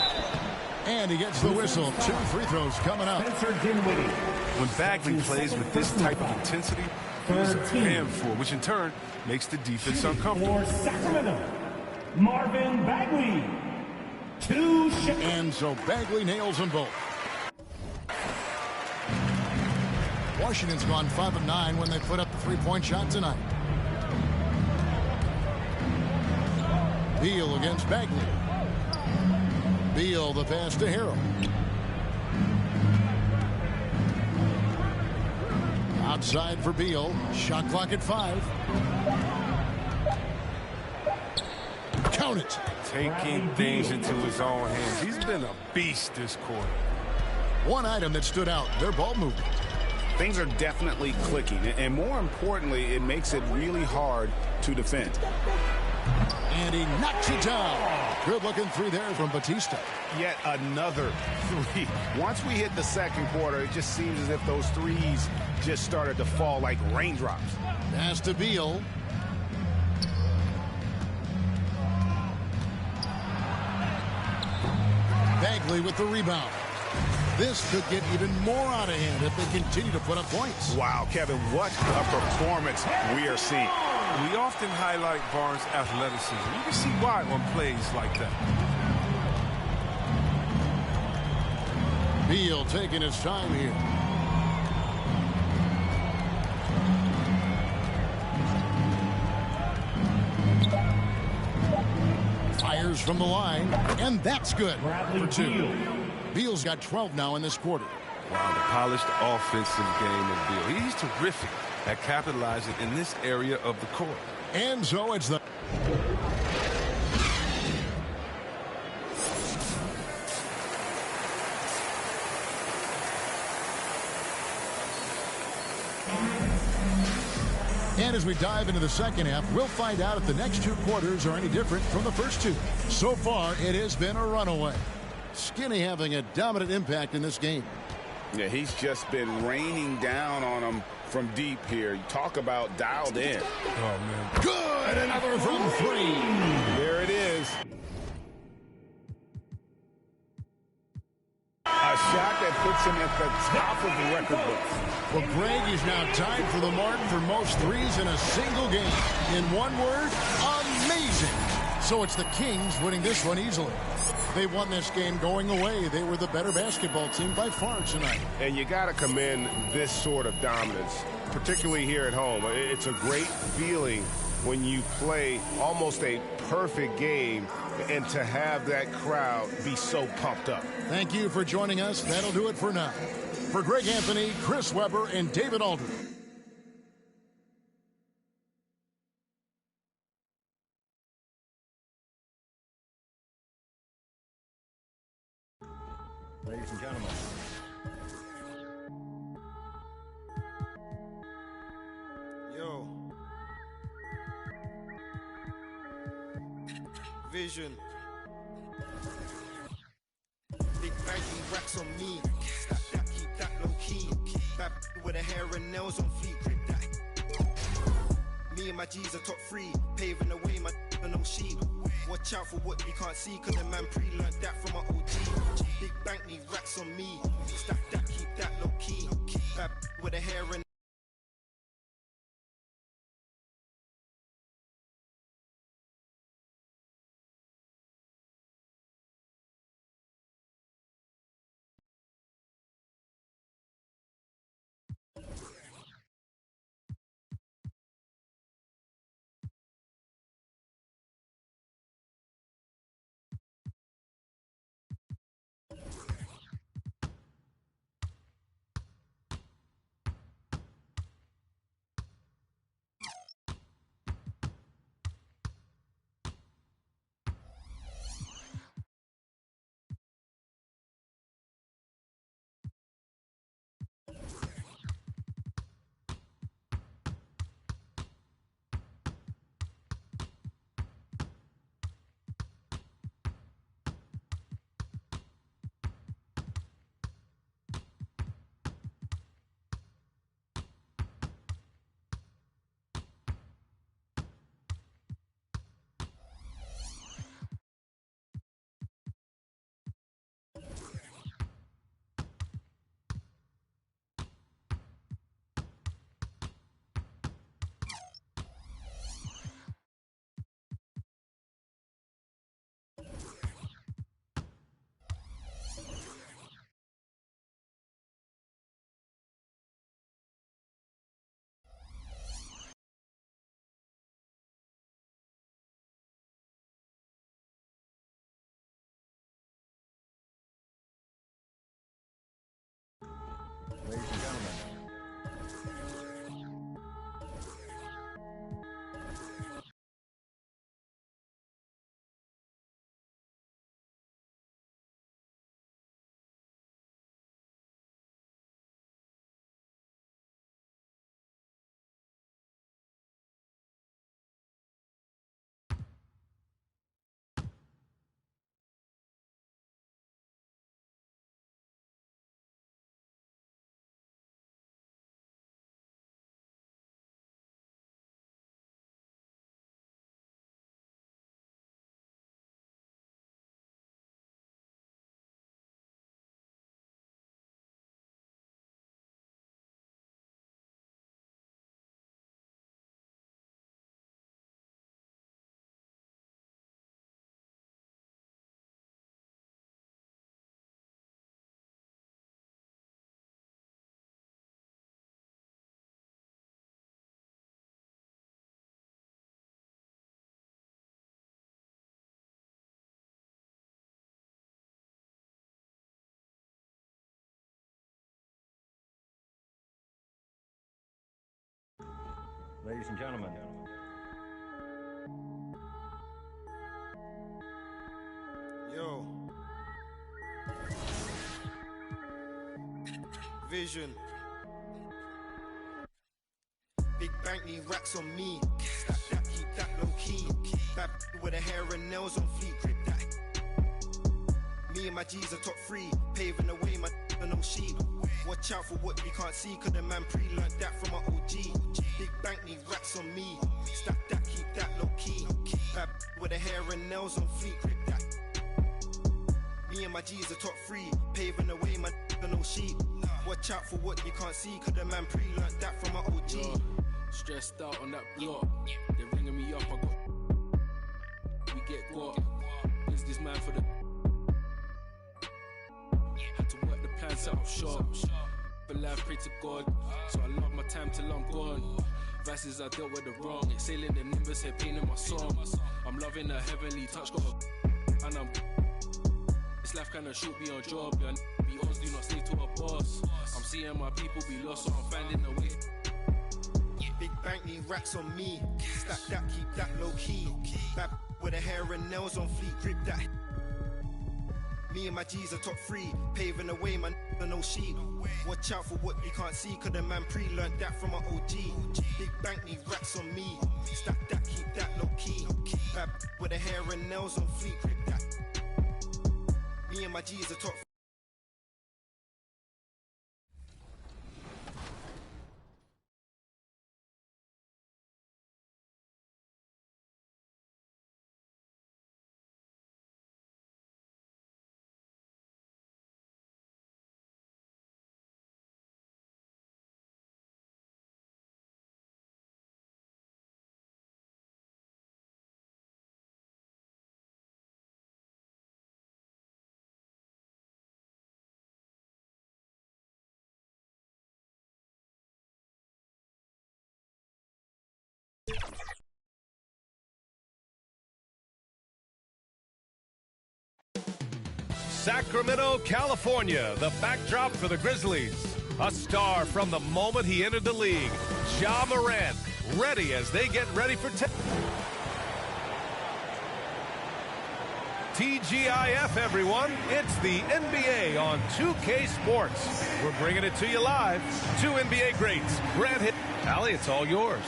And he gets the whistle. 2 free throws coming up. When Bagley plays with this type of intensity, he's a handful, which in turn makes the defense uncomfortable. For Sacramento, Marvin Bagley. 2 shots. And so Bagley nails them both. Washington's gone 5 of 9 when they put up the three-point shot tonight. Beal against Bagley. Beal, the pass to Harrell. Outside for Beal. Shot clock at 5. Count it. Taking things into his own hands. He's been a beast this quarter. One item that stood out, their ball movement. Things are definitely clicking. And more importantly, it makes it really hard to defend. And he knocks it down. Good-looking 3 there from Batista. Yet another 3. Once we hit the second quarter, it just seems as if those threes just started to fall like raindrops. Pass to Beal. Bagley with the rebound. This could get even more out of hand if they continue to put up points. Wow, Kevin, what a performance we are seeing. We often highlight Barnes' athleticism. You can see why on plays like that. Beal taking his time here. Fires from the line, and that's good for 2. Beal's got 12 now in this quarter. Wow, the polished offensive game of Beal. He's terrific at capitalizing in this area of the court. And so it's the... And as we dive into the second half, we'll find out if the next two quarters are any different from the first two. So far, it has been a runaway. Skinny having a dominant impact in this game. Yeah, he's just been raining down on him from deep here. You talk about dialed in. Oh, man. Good! Another from three. There it is. A shot that puts him at the top of the record book. Well, Greg is now tied for the mark for most threes in a single game. In one word, amazing. So it's the Kings winning this one easily. They won this game going away. They were the better basketball team by far tonight. And you got to commend this sort of dominance, particularly here at home. It's a great feeling when you play almost a perfect game and to have that crowd be so pumped up. Thank you for joining us. That'll do it for now. For Greg Anthony, Chris Webber, and David Aldridge. Ladies and gentlemen. Yo. Vision. Big baggy racks on me. Stack that, keep that low key. Bad with the hair and nails on fleek. Grip that. Me and my G's are top 3. Paving the way, my and I'm sheep. Watch out for what you can't see, cause the man pre-learned that from my OG. Big bank need racks on me. Stack that, keep that low key. Bad with the hair and Ladies and gentlemen. Ladies and gentlemen. Yo. Vision. Big bank need racks. racks on me. Stack that, keep that low key. Bad with the hair and nails on fleek. Grip that. Me and my G's are top 3, paving the way, my no sheep. Watch out for what you can't see, cause the man pre-learned that from my OG. Big bank need racks on me. Stack that, keep that low key. Bad with the hair and nails on fleek. Grip that. Me and my G's are top 3, paving the way, my no sheep. Watch out for what you can't see, cause the man pre-learned that from my OG. Stressed out on that block, they're ringing me up, we get got, businessman for the, had to work the plan, set up shop, but life pray to God, so I love my time till I'm gone. Vices I dealt with the wrong, exhaling the numbers, head pain in my song. I'm loving a heavenly touch, got a, and I'm, this life kinda short, be on job, yeah, be odds, do not stay to a boss. I'm seeing my people be lost, so I'm finding a way. Big bank need racks on me. Stack that, keep that low key. Bad with the hair and nails on fleek. Grip that. Me and my G's are top 3, paving the way, man, no sheep. Watch out for what you can't see, cause the man pre-learned that from my OG. Big bank need racks on me. Stack that, keep that low key. Bad with the hair and nails on fleek. Grip that. Me and my G's are top 3. Sacramento, California, the backdrop for the Grizzlies. A star from the moment he entered the league. Ja Morant, ready as they get ready for TGIF, everyone. It's the NBA on 2K Sports. We're bringing it to you live. 2 NBA greats. Grant Hill. Allie, it's all yours.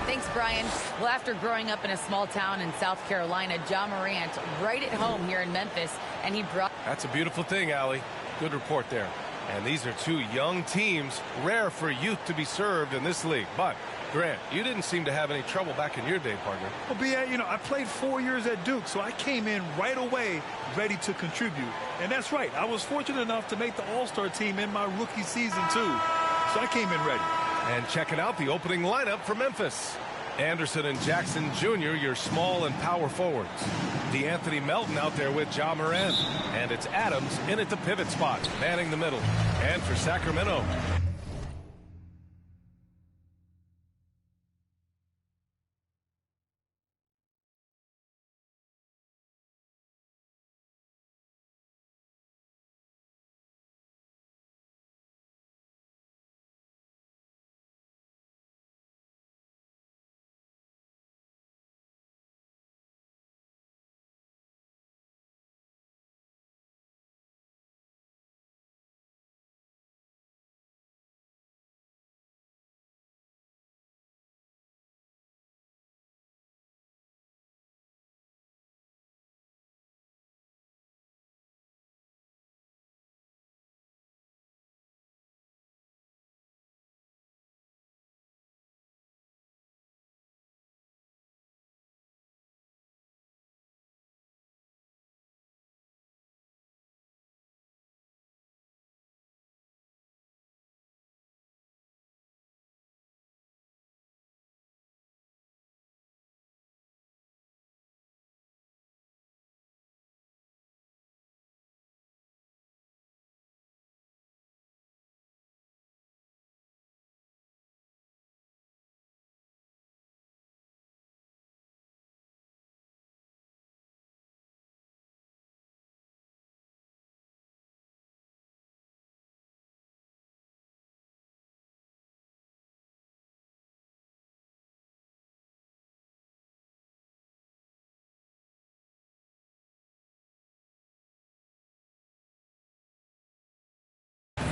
Thanks, Brian. Well, after growing up in a small town in South Carolina, Ja Morant right at home here in Memphis, and he brought... That's a beautiful thing, Allie. Good report there. And these are 2 young teams, rare for youth to be served in this league. But, Grant, you didn't seem to have any trouble back in your day, partner. Well, B.A., you know, I played 4 years at Duke, so I came in right away ready to contribute. And that's right. I was fortunate enough to make the All-Star team in my rookie season, too. So I came in ready. And checking out the opening lineup for Memphis. Anderson and Jackson Jr., your small and power forwards. DeAnthony Melton out there with Ja Morant. And it's Adams in at the pivot spot, manning the middle. And for Sacramento,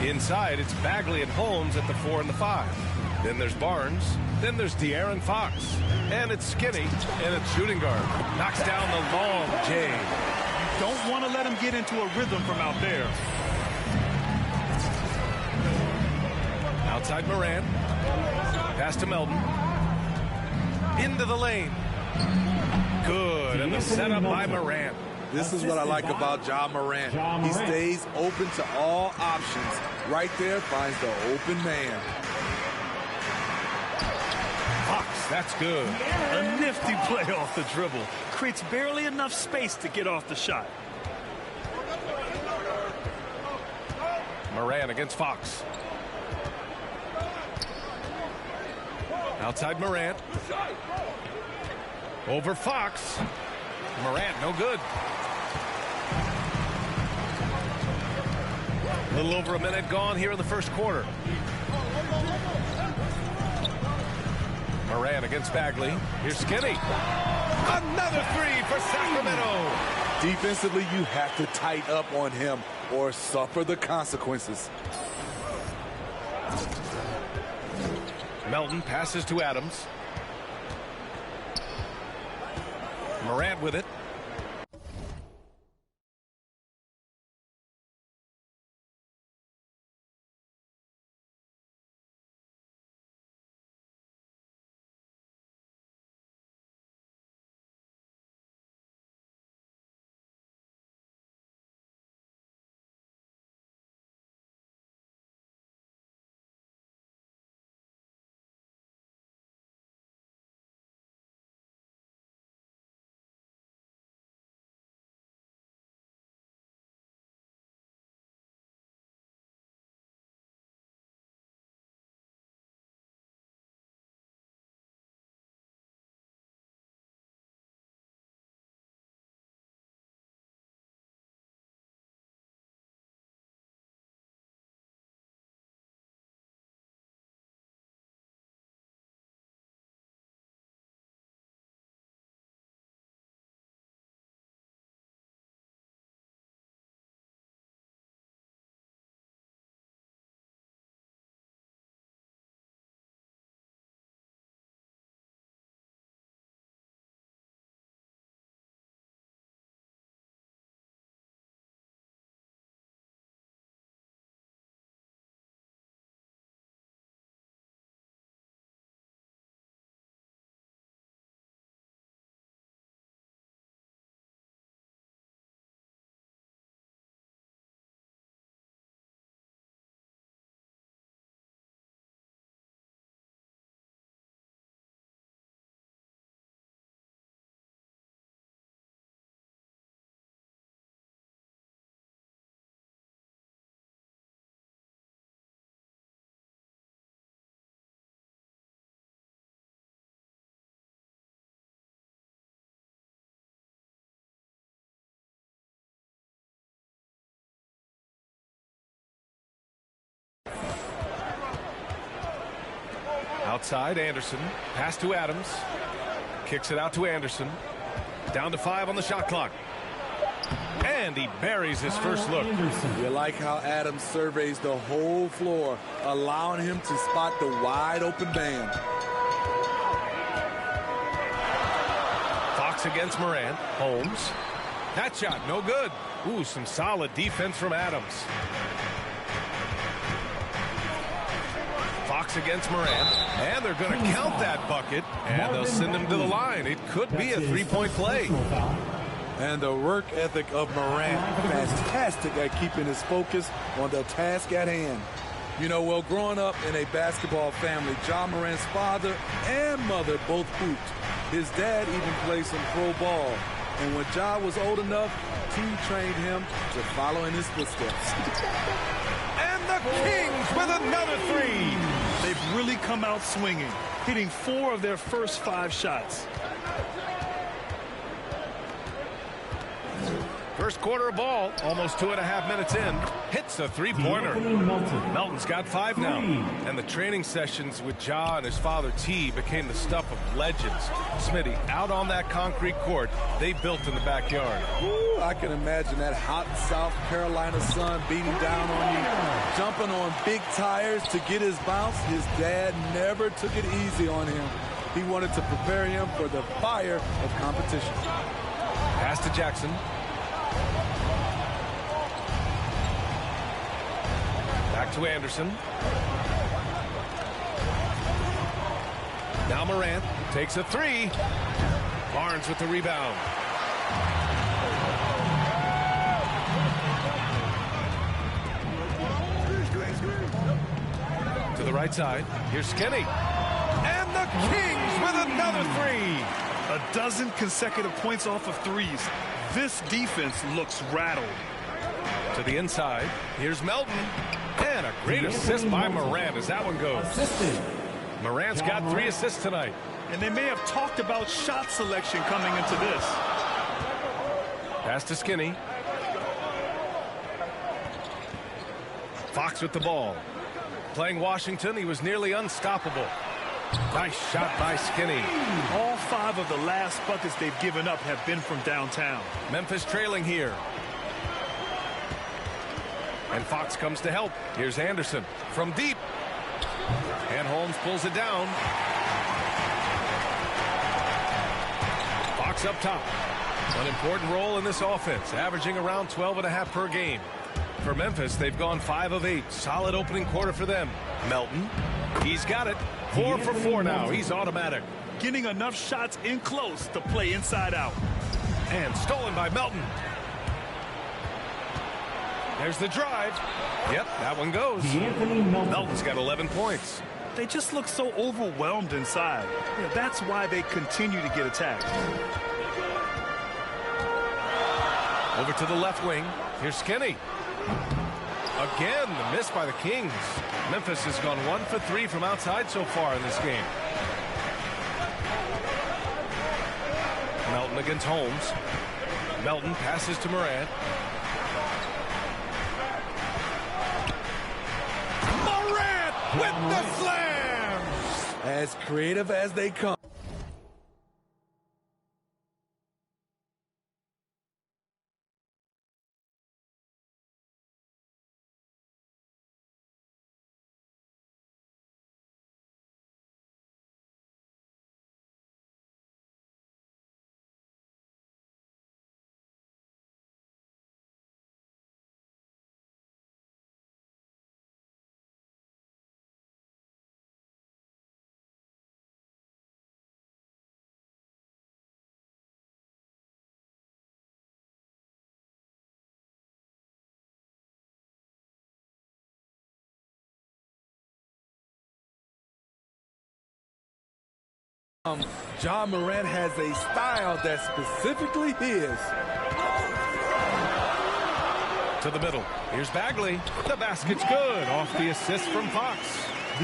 inside, it's Bagley and Holmes at the 4 and the 5. Then there's Barnes. Then there's De'Aaron Fox. And it's Skinny. And it's shooting guard. Knocks down the long J. You don't want to let him get into a rhythm from out there. Outside Morant. Pass to Melton. Into the lane. Good. And the setup by Morant. This is what I like about Ja Morant. He stays open to all options. Right there finds the open man. Fox, that's good. A nifty play off the dribble. Creates barely enough space to get off the shot. Morant against Fox. Outside Morant. Over Fox. Morant, no good. A little over a minute gone here in the first quarter. Morant against Bagley. Here's Skinny. Another three for Sacramento. Defensively, you have to tighten up on him or suffer the consequences. Melton passes to Adams. Morant with it. Outside, Anderson. Pass to Adams. Kicks it out to Anderson. Down to 5 on the shot clock. And he buries his first look. You like how Adams surveys the whole floor, allowing him to spot the wide open man. Fox against Morant. Holmes. That shot, no good. Ooh, some solid defense from Adams. Fox against Morant, and they're going to count that bucket, and they'll send him to the line. It could be a three-point play. And the work ethic of Morant, fantastic at keeping his focus on the task at hand. You know, well, growing up in a basketball family, Ja Morant's father and mother both hooped. His dad even played some pro ball. And when Ja was old enough, he trained him to follow in his footsteps. And the Kings with another three. They've really come out swinging, hitting 4 of their first 5 shots. first quarter of ball. Almost 2.5 minutes in. Hits a three-pointer. Melton's got 5 now. And the training sessions with Ja and his father T became the stuff of legends. Smitty, out on that concrete court they built in the backyard. Ooh, I can imagine that hot South Carolina sun beating down on you, jumping on big tires to get his bounce. His dad never took it easy on him. He wanted to prepare him for the fire of competition. Pass to Jackson. Back to Anderson. Now Morant takes a 3. Barnes with the rebound. To the right side. Here's Skinny. And the Kings with another 3. A dozen consecutive points off of threes. This defense looks rattled. To the inside. Here's Melton. And a great assist by Morant as that one goes. Morant's got 3 assists tonight. And they may have talked about shot selection coming into this. Pass to Skinny. Fox with the ball. Playing Washington, he was nearly unstoppable. Nice shot by Skinny. All 5 of the last buckets they've given up have been from downtown. Memphis trailing here. And Fox comes to help. Here's Anderson from deep. And Holmes pulls it down. Fox up top. An important role in this offense, averaging around 12.5 per game. For Memphis, they've gone 5 of 8. Solid opening quarter for them. Melton, he's got it. 4 for 4 now. He's automatic. Getting enough shots in close to play inside out. And stolen by Melton. There's the drive. Yep, that one goes. Melton's got 11 points. They just look so overwhelmed inside. Yeah, that's why they continue to get attacked. Over to the left wing. Here's Skinny. Again, the miss by the Kings. Memphis has gone 1 for 3 from outside so far in this game. Melton against Holmes. Melton passes to Morant. Morant with the slam! As creative as they come. Ja Morant has a style that's specifically his. To the middle. Here's Bagley. The basket's good. Off the assist from Fox.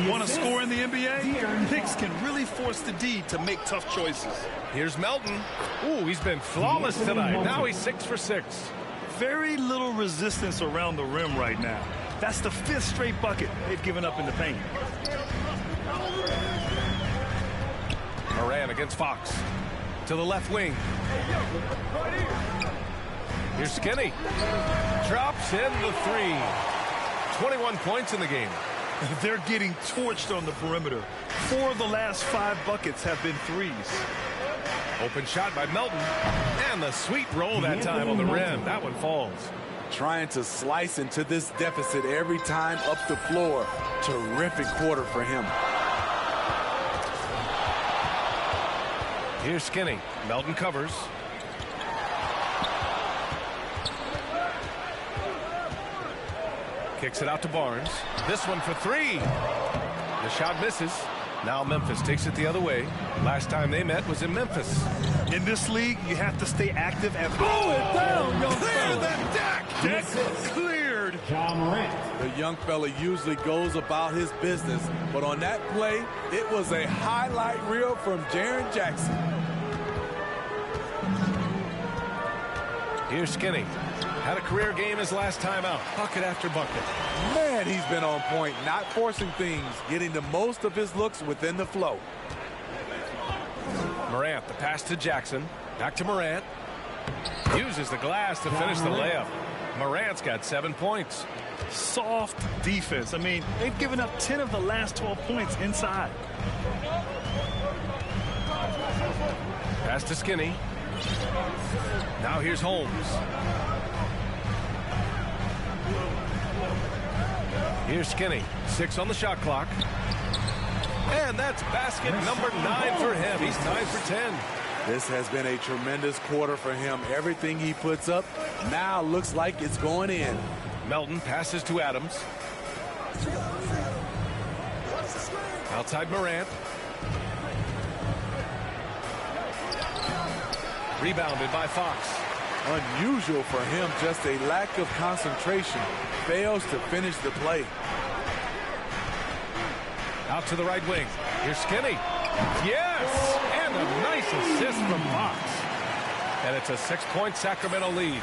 Want to score in the NBA? Picks can really force the D to make tough choices. Here's Melton. Ooh, he's been flawless tonight. Now he's 6 for 6. Very little resistance around the rim right now. That's the 5th straight bucket they've given up in the paint. Morant against Fox. To the left wing. Here's Skinny. Drops in the 3. 21 points in the game. They're getting torched on the perimeter. 4 of the last 5 buckets have been threes. Open shot by Melton. And the sweet roll that time on the rim. That one falls. Trying to slice into this deficit every time up the floor. Terrific quarter for him. Here's Skinny. Melton covers. Kicks it out to Barnes. This one for 3. The shot misses. Now Memphis takes it the other way. Last time they met was in Memphis. In this league, you have to stay active and pull it down, young Clear the deck. Deck cleared. The young fella usually goes about his business, but on that play, it was a highlight reel from Jaren Jackson. Here's Skinny. Had a career game his last time out. Bucket after bucket. Man, he's been on point, not forcing things, getting the most of his looks within the flow. Morant, the pass to Jackson. Back to Morant. Uses the glass to finish the layup. Morant's got 7 points. Soft defense. I mean, they've given up 10 of the last 12 points inside. Pass to Skinny. Now here's Holmes. Here's Skinny. 6 on the shot clock. And that's basket number 9 for him. He's tied for 10. This has been a tremendous quarter for him. Everything he puts up now looks like it's going in. Melton passes to Adams. Outside Morant. Rebounded by Fox. Unusual for him, just a lack of concentration. Fails to finish the play. Out to the right wing. Here's Skinny. Yes! And a nice assist from Fox. And it's a 6-point Sacramento lead.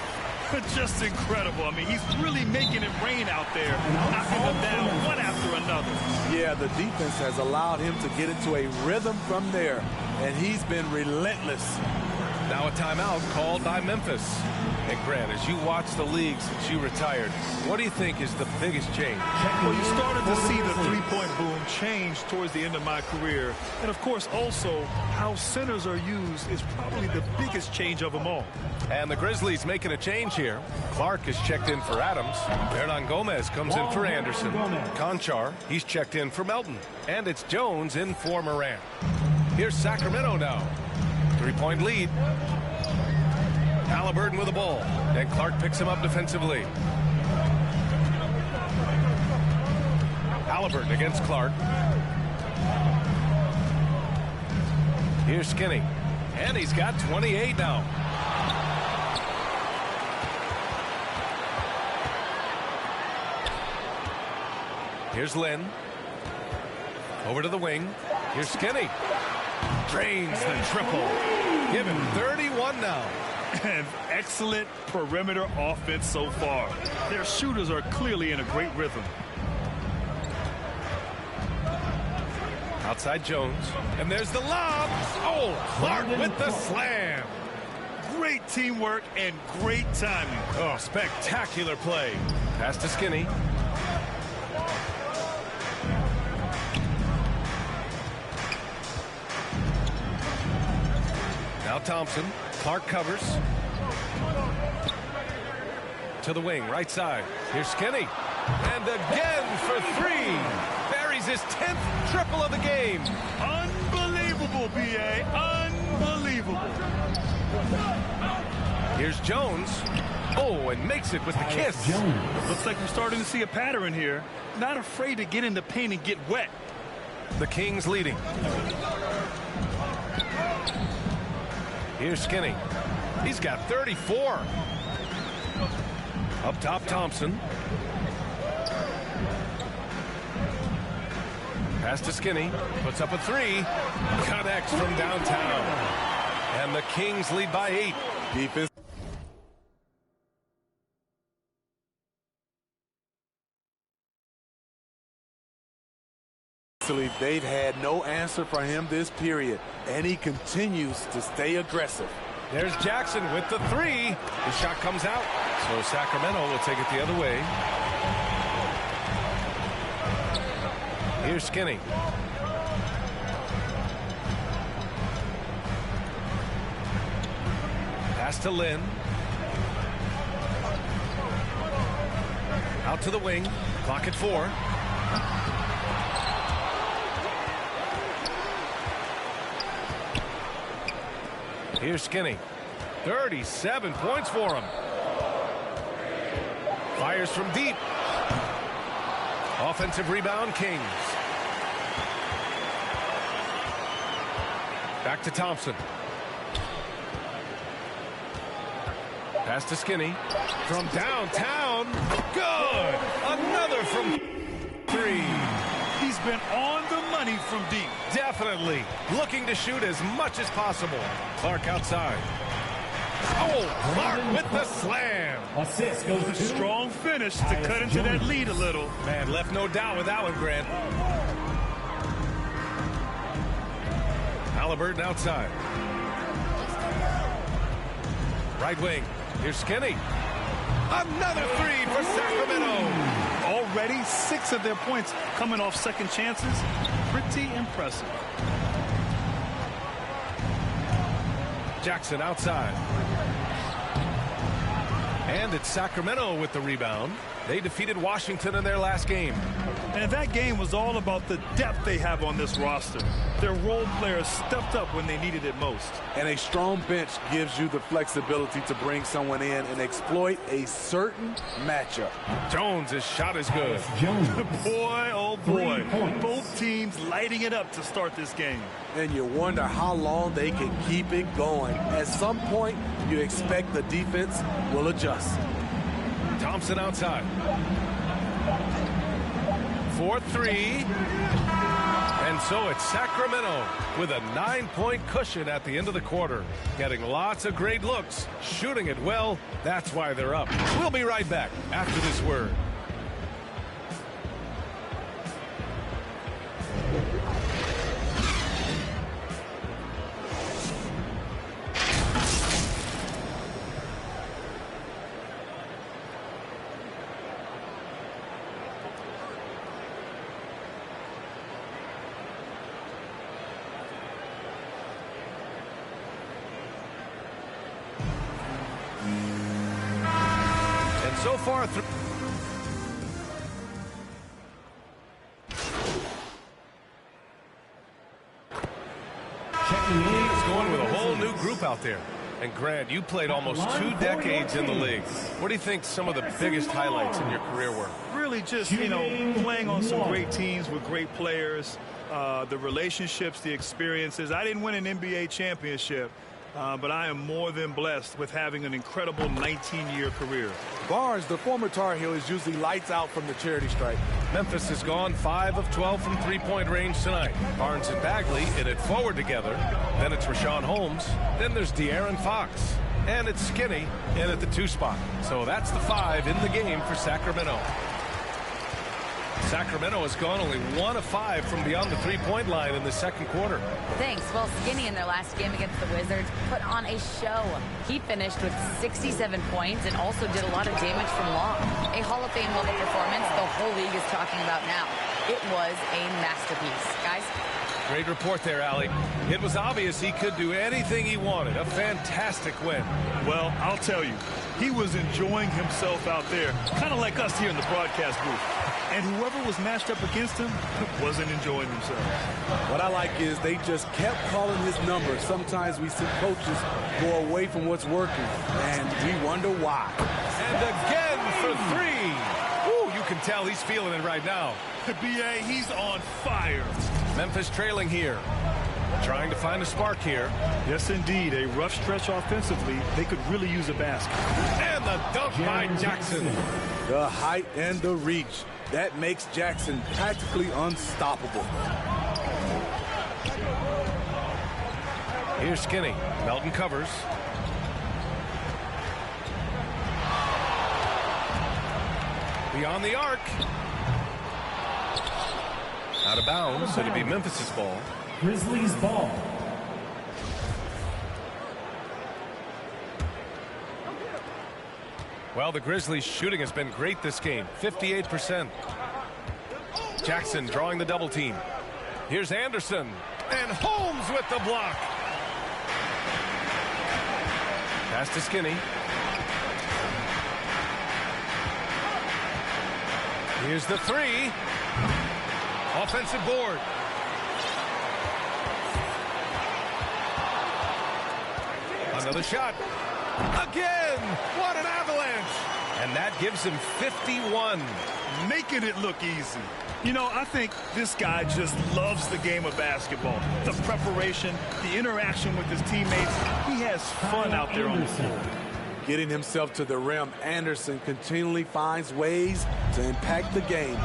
Just incredible. I mean, he's really making it rain out there, knocking them down one after another. Yeah, the defense has allowed him to get into a rhythm from there, and he's been relentless. Now a timeout called by Memphis. And Grant, as you watch the league since you retired, what do you think is the biggest change? Well, you started to see the three-point boom change towards the end of my career. And, of course, also how centers are used is probably the biggest change of them all. And the Grizzlies making a change here. Clark is checked in for Adams. Hernan Gomez comes in for Anderson. Conchar, he's checked in for Melton. And it's Jones in for Morant. Here's Sacramento now. 3-point lead. Halliburton with the ball. And Clark picks him up defensively. Halliburton against Clark. Here's Skinny. And he's got 28 now. Here's Lynn. Over to the wing. Here's Skinny. Drains the triple. Give him 31 now. And excellent perimeter offense so far. Their shooters are clearly in a great rhythm. Outside Jones. And there's the lob. Oh, Clark with the slam. Great teamwork and great timing. Oh, spectacular play. Pass to Skinny. Now Thompson. Clark covers. To the wing, right side. Here's Skinny. And again for 3. Buries his 10th triple of the game. Unbelievable, B.A. Unbelievable. Here's Jones. Oh, and makes it with the kiss. Looks like we're starting to see a pattern here. Not afraid to get in the paint and get wet. The Kings leading. Here's Skinny. He's got 34. Up top, Thompson. Pass to Skinny. Puts up a 3. Connects from downtown. And the Kings lead by 8. Defense. They've had no answer for him this period, and he continues to stay aggressive. There's Jackson with the 3. The shot comes out, so Sacramento will take it the other way. Here's Skinny. Pass to Lynn. Out to the wing. Clock at 4. Here's Skinny. 37 points for him. Fires from deep. Offensive rebound, Kings. Back to Thompson. Pass to Skinny. From downtown. Good. Another from 3. He's been on the money from deep. Definitely. Looking to shoot as much as possible. Clark outside. Oh, Clark with the slam. Assist goes to Strong finish to cut into that lead a little. Man, left no doubt with that one, Grant. Halliburton outside. Right wing. Here's Skinny. Another three for Sacramento. Already 6 of their points coming off second chances. Pretty impressive. Jackson outside. And it's Sacramento with the rebound. They defeated Washington in their last game. And that game was all about the depth they have on this roster. Their role players stepped up when they needed it most. And a strong bench gives you the flexibility to bring someone in and exploit a certain matchup. Jones' shot is good. Boy, oh boy. Both teams lighting it up to start this game. And you wonder how long they can keep it going. At some point, you expect the defense will adjust. Thompson outside. 4-3. And so it's Sacramento with a 9-point cushion at the end of the quarter. Getting lots of great looks, shooting it well. That's why they're up. We'll be right back after this word. So far through. It's going with a whole new group out there. And Grant, you played almost 2 decades in the league. What do you think some of the biggest highlights in your career were? Really just, playing on some great teams with great players, the relationships, the experiences. I didn't win an NBA championship. But I am more than blessed with having an incredible 19-year career. Barnes, the former Tar Heel, is usually lights out from the charity stripe. Memphis has gone 5 of 12 from three-point range tonight. Barnes and Bagley in it forward together. Then it's Rashawn Holmes. Then there's De'Aaron Fox. And it's Skinny in at the 2 spot. So that's the 5 in the game for Sacramento. Sacramento has gone only 1 of 5 from beyond the 3-point line in the second quarter. Thanks. Well, Skinny in their last game against the Wizards put on a show. He finished with 67 points and also did a lot of damage from long. A Hall of Fame level performance the whole league is talking about now. It was a masterpiece. Guys? Great report there, Allie. It was obvious he could do anything he wanted. A fantastic win. Well, I'll tell you, he was enjoying himself out there, kind of like us here in the broadcast booth. And whoever was matched up against him wasn't enjoying themselves. What I like is they just kept calling his number. Sometimes we see coaches go away from what's working, and we wonder why. And again for 3. Ooh, you can tell he's feeling it right now. B.A., he's on fire. Memphis trailing here. Trying to find a spark here. Yes, indeed. A rough stretch offensively. They could really use a basket. And the dunk by Jackson. The height and the reach. That makes Jackson practically unstoppable. Here's Skinny. Melton covers. Beyond the arc. Out of bounds. It'll be Memphis's ball. Grizzlies ball. Well, the Grizzlies' shooting has been great this game. 58%. Jackson drawing the double team. Here's Anderson. And Holmes with the block. Pass to Skinny. Here's the 3. Offensive board. Another shot. Again! What an avalanche! And that gives him 51. Making it look easy. I think this guy just loves the game of basketball. The preparation, the interaction with his teammates. He has fun out there on the floor. Getting himself to the rim, Anderson continually finds ways to impact the game.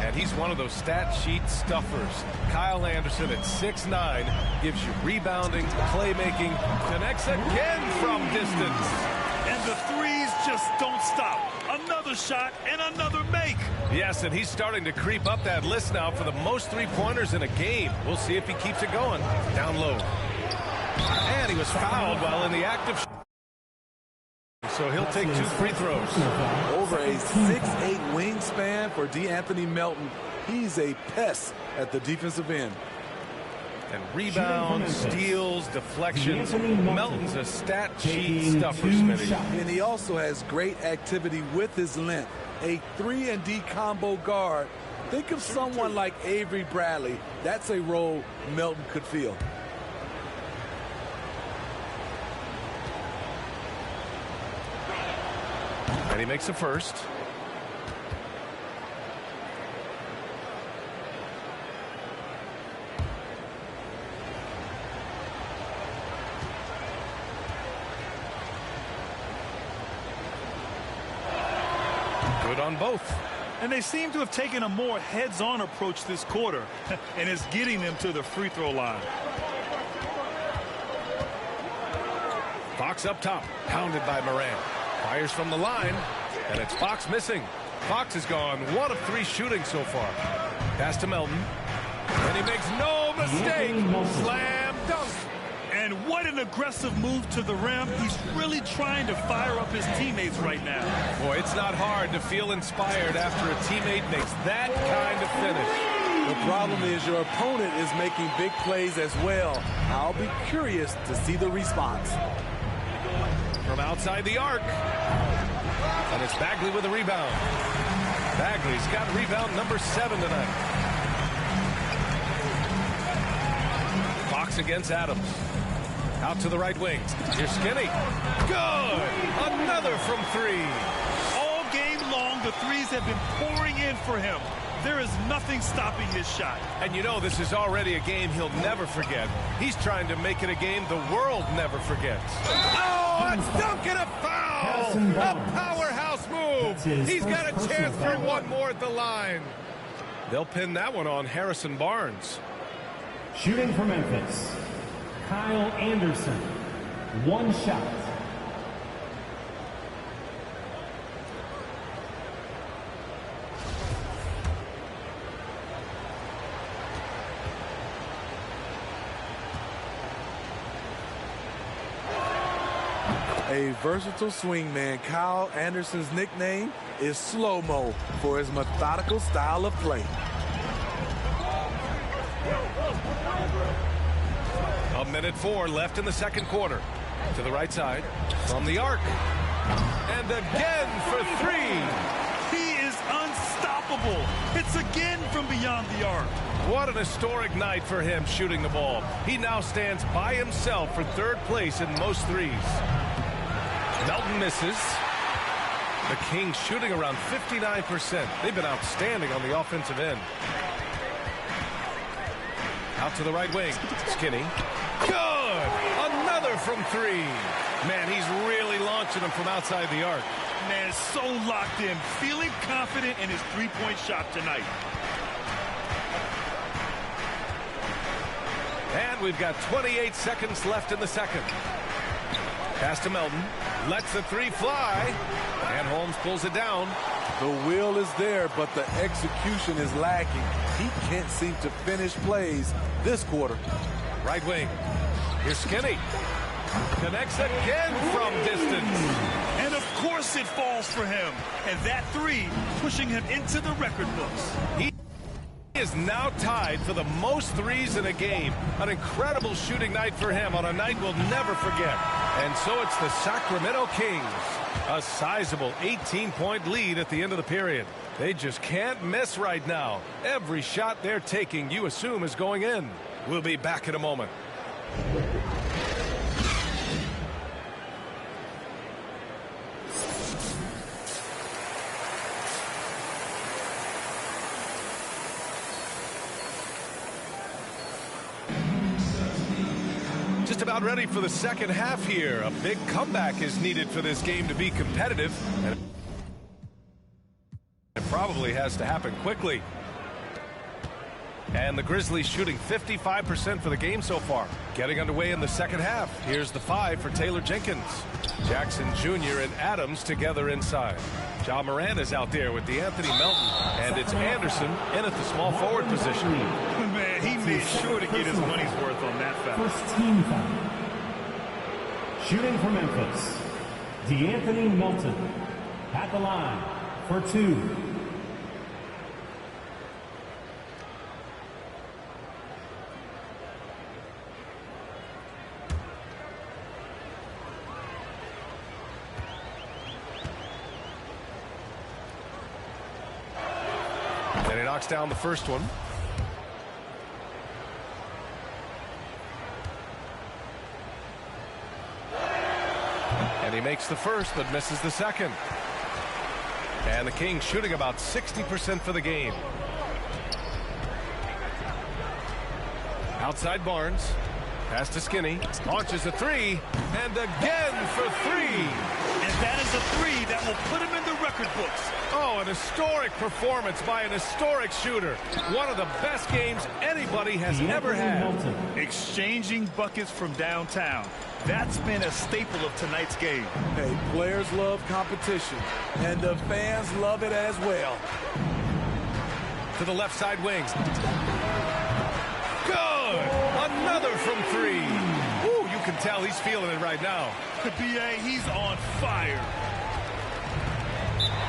And he's one of those stat sheet stuffers. Kyle Anderson at 6'9" gives you rebounding, playmaking, connects again from distance. And the threes just don't stop. Another shot and another make. Yes, and he's starting to creep up that list now for the most three-pointers in a game. We'll see if he keeps it going. Down low. And he was fouled while in the act of so he'll take 2 free throws. Over a 6'8" wingspan for DeAnthony Melton. He's a pest at the defensive end. And rebounds, steals, deflections. Melton's a stat sheet stuffer, Smitty. And he also has great activity with his length. A 3-and-D combo guard. Think of someone like Avery Bradley. That's a role Melton could fill. And he makes the first. Good on both. And they seem to have taken a more heads-on approach this quarter, and it's getting them to the free throw line. Fox up top, pounded by Moran. Fires from the line, and it's Fox missing. Fox has gone 1 of 3 shooting so far. Pass to Melton, and he makes no mistake. Slam dunk. And what an aggressive move to the rim. He's really trying to fire up his teammates right now. Boy, it's not hard to feel inspired after a teammate makes that kind of finish. The problem is your opponent is making big plays as well. I'll be curious to see the response. From outside the arc. And it's Bagley with a rebound. Bagley's got rebound number 7 tonight. Fox against Adams. Out to the right wing. Here's Skinny. Good! Another from 3. All game long, the threes have been pouring in for him. There is nothing stopping his shot. And you know this is already a game he'll never forget. He's trying to make it a game the world never forgets. Oh, a dunk and a foul! A powerhouse move! He's got a chance for one more at the line. They'll pin that one on Harrison Barnes. Shooting for Memphis, Kyle Anderson. 1 shot. A versatile swingman, Kyle Anderson's nickname is Slow-Mo for his methodical style of play. A minute 4 left in the second quarter. To the right side, from the arc. And again for 3. He is unstoppable. It's again from beyond the arc. What an historic night for him shooting the ball. He now stands by himself for 3rd place in most threes. Melton misses. The Kings shooting around 59%. They've been outstanding on the offensive end. Out to the right wing. Skinny. Good! Another from 3. Man, he's really launching them from outside the arc. Man, so locked in, feeling confident in his three-point shot tonight. And we've got 28 seconds left in the second. Pass to Melton. Lets the 3 fly. And Holmes pulls it down. The will is there, but the execution is lacking. He can't seem to finish plays this quarter. Right wing. Here's Skinny. Connects again from distance. And of course it falls for him. And that 3 pushing him into the record books. He is now tied for the most threes in a game. An incredible shooting night for him on a night we'll never forget. And so it's the Sacramento Kings. A sizable 18-point lead at the end of the period. They just can't miss right now. Every shot they're taking, you assume, is going in. We'll be back in a moment. Just about ready for the second half here. A big comeback is needed for this game to be competitive. And it probably has to happen quickly. And the Grizzlies shooting 55% for the game so far. Getting underway in the second half. Here's the 5 for Taylor Jenkins. Jackson Jr. and Adams together inside. Ja Morant is out there with Anthony Melton. And it's Anderson in at the small forward position. Man, he made sure to get his money's worth on that foul. First team foul. Shooting for Memphis, Anthony Melton at the line for 2. And he knocks down the first one. And he makes the first, but misses the second. And the Kings shooting about 60% for the game. Outside Barnes. Pass to Skinny. Launches a 3. And again for 3. And that is a 3 that will put him in the record books. Oh, an historic performance by an historic shooter. One of the best games anybody has ever had. Exchanging buckets from downtown. That's been a staple of tonight's game. Hey, players love competition, and the fans love it as well. To the left side wing. Good! Another from 3. Ooh, you can tell he's feeling it right now. B.A., he's on fire.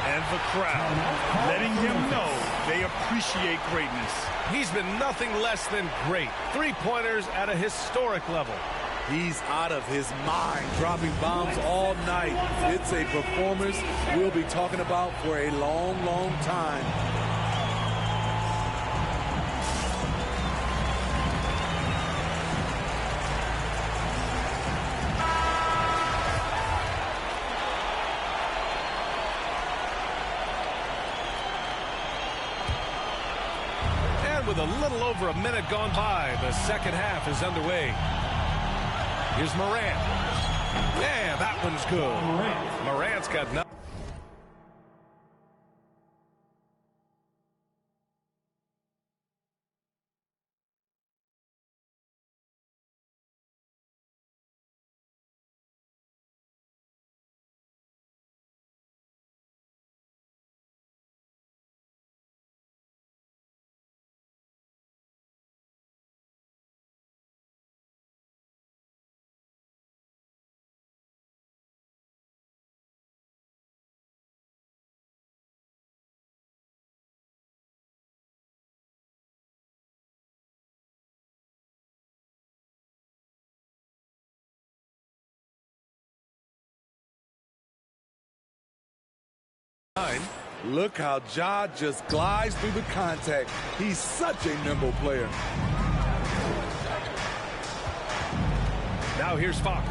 And the crowd letting him know they appreciate greatness. He's been nothing less than great. 3-pointers at a historic level. He's out of his mind, dropping bombs all night. It's a performance we'll be talking about for a long, long time. With a little over a minute gone by, the second half is underway. Here's Morant. Yeah, that one's good. Morant's got nothing. Look how Ja just glides through the contact. He's such a nimble player. Now here's Fox.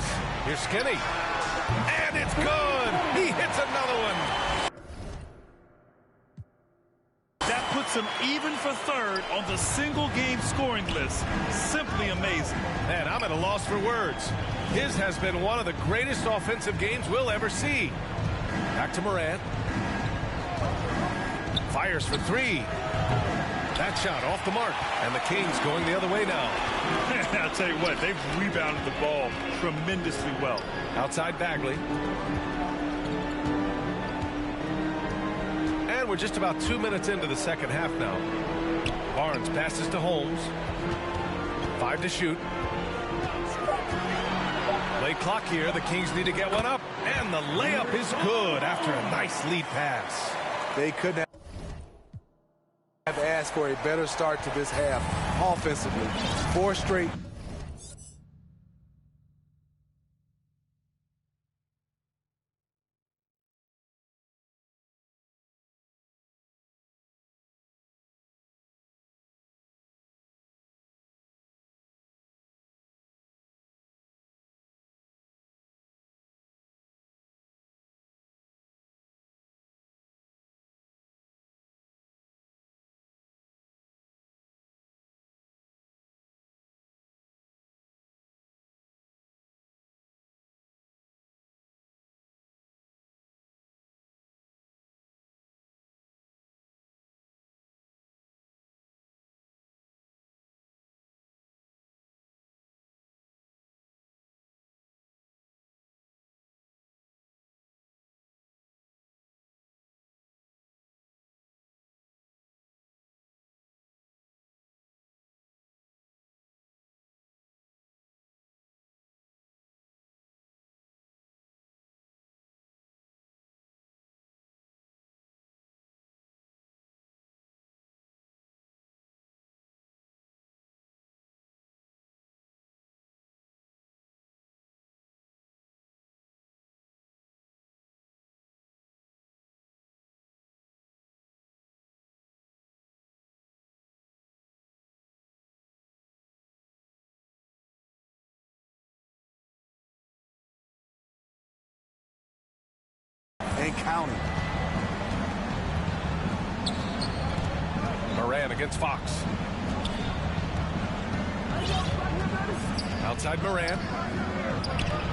Here's Skinny. And it's good. He hits another one. That puts him even for 3rd on the single-game scoring list. Simply amazing. Man, I'm at a loss for words. His has been one of the greatest offensive games we'll ever see. Back to Morant. Fires for 3. That shot off the mark. And the Kings going the other way now. I'll tell you what, they've rebounded the ball tremendously well. Outside Bagley. And we're just about 2 minutes into the second half now. Barnes passes to Holmes. 5 to shoot. Late clock here. The Kings need to get one up. And the layup is good after a nice lead pass. They couldn't have asked for a better start to this half offensively. 4 straight ain't counting. Moran against Fox. Outside Moran.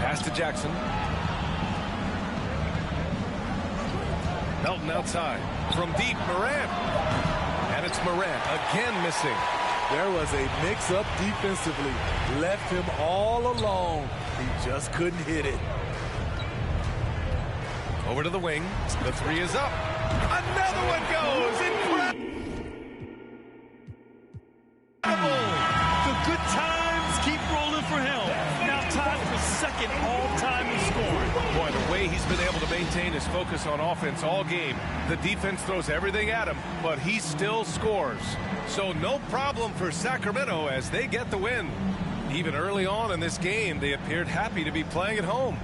Pass to Jackson. Melton outside. From deep, Moran. And it's Moran again missing. There was a mix-up defensively. Left him all alone. He just couldn't hit it. Over to the wing. The three is up. Another one goes. Incredible. The good times keep rolling for him. Now tied for second all-time in scoring. Boy, the way he's been able to maintain his focus on offense all game. The defense throws everything at him, but he still scores. So no problem for Sacramento as they get the win. Even early on in this game, they appeared happy to be playing at home.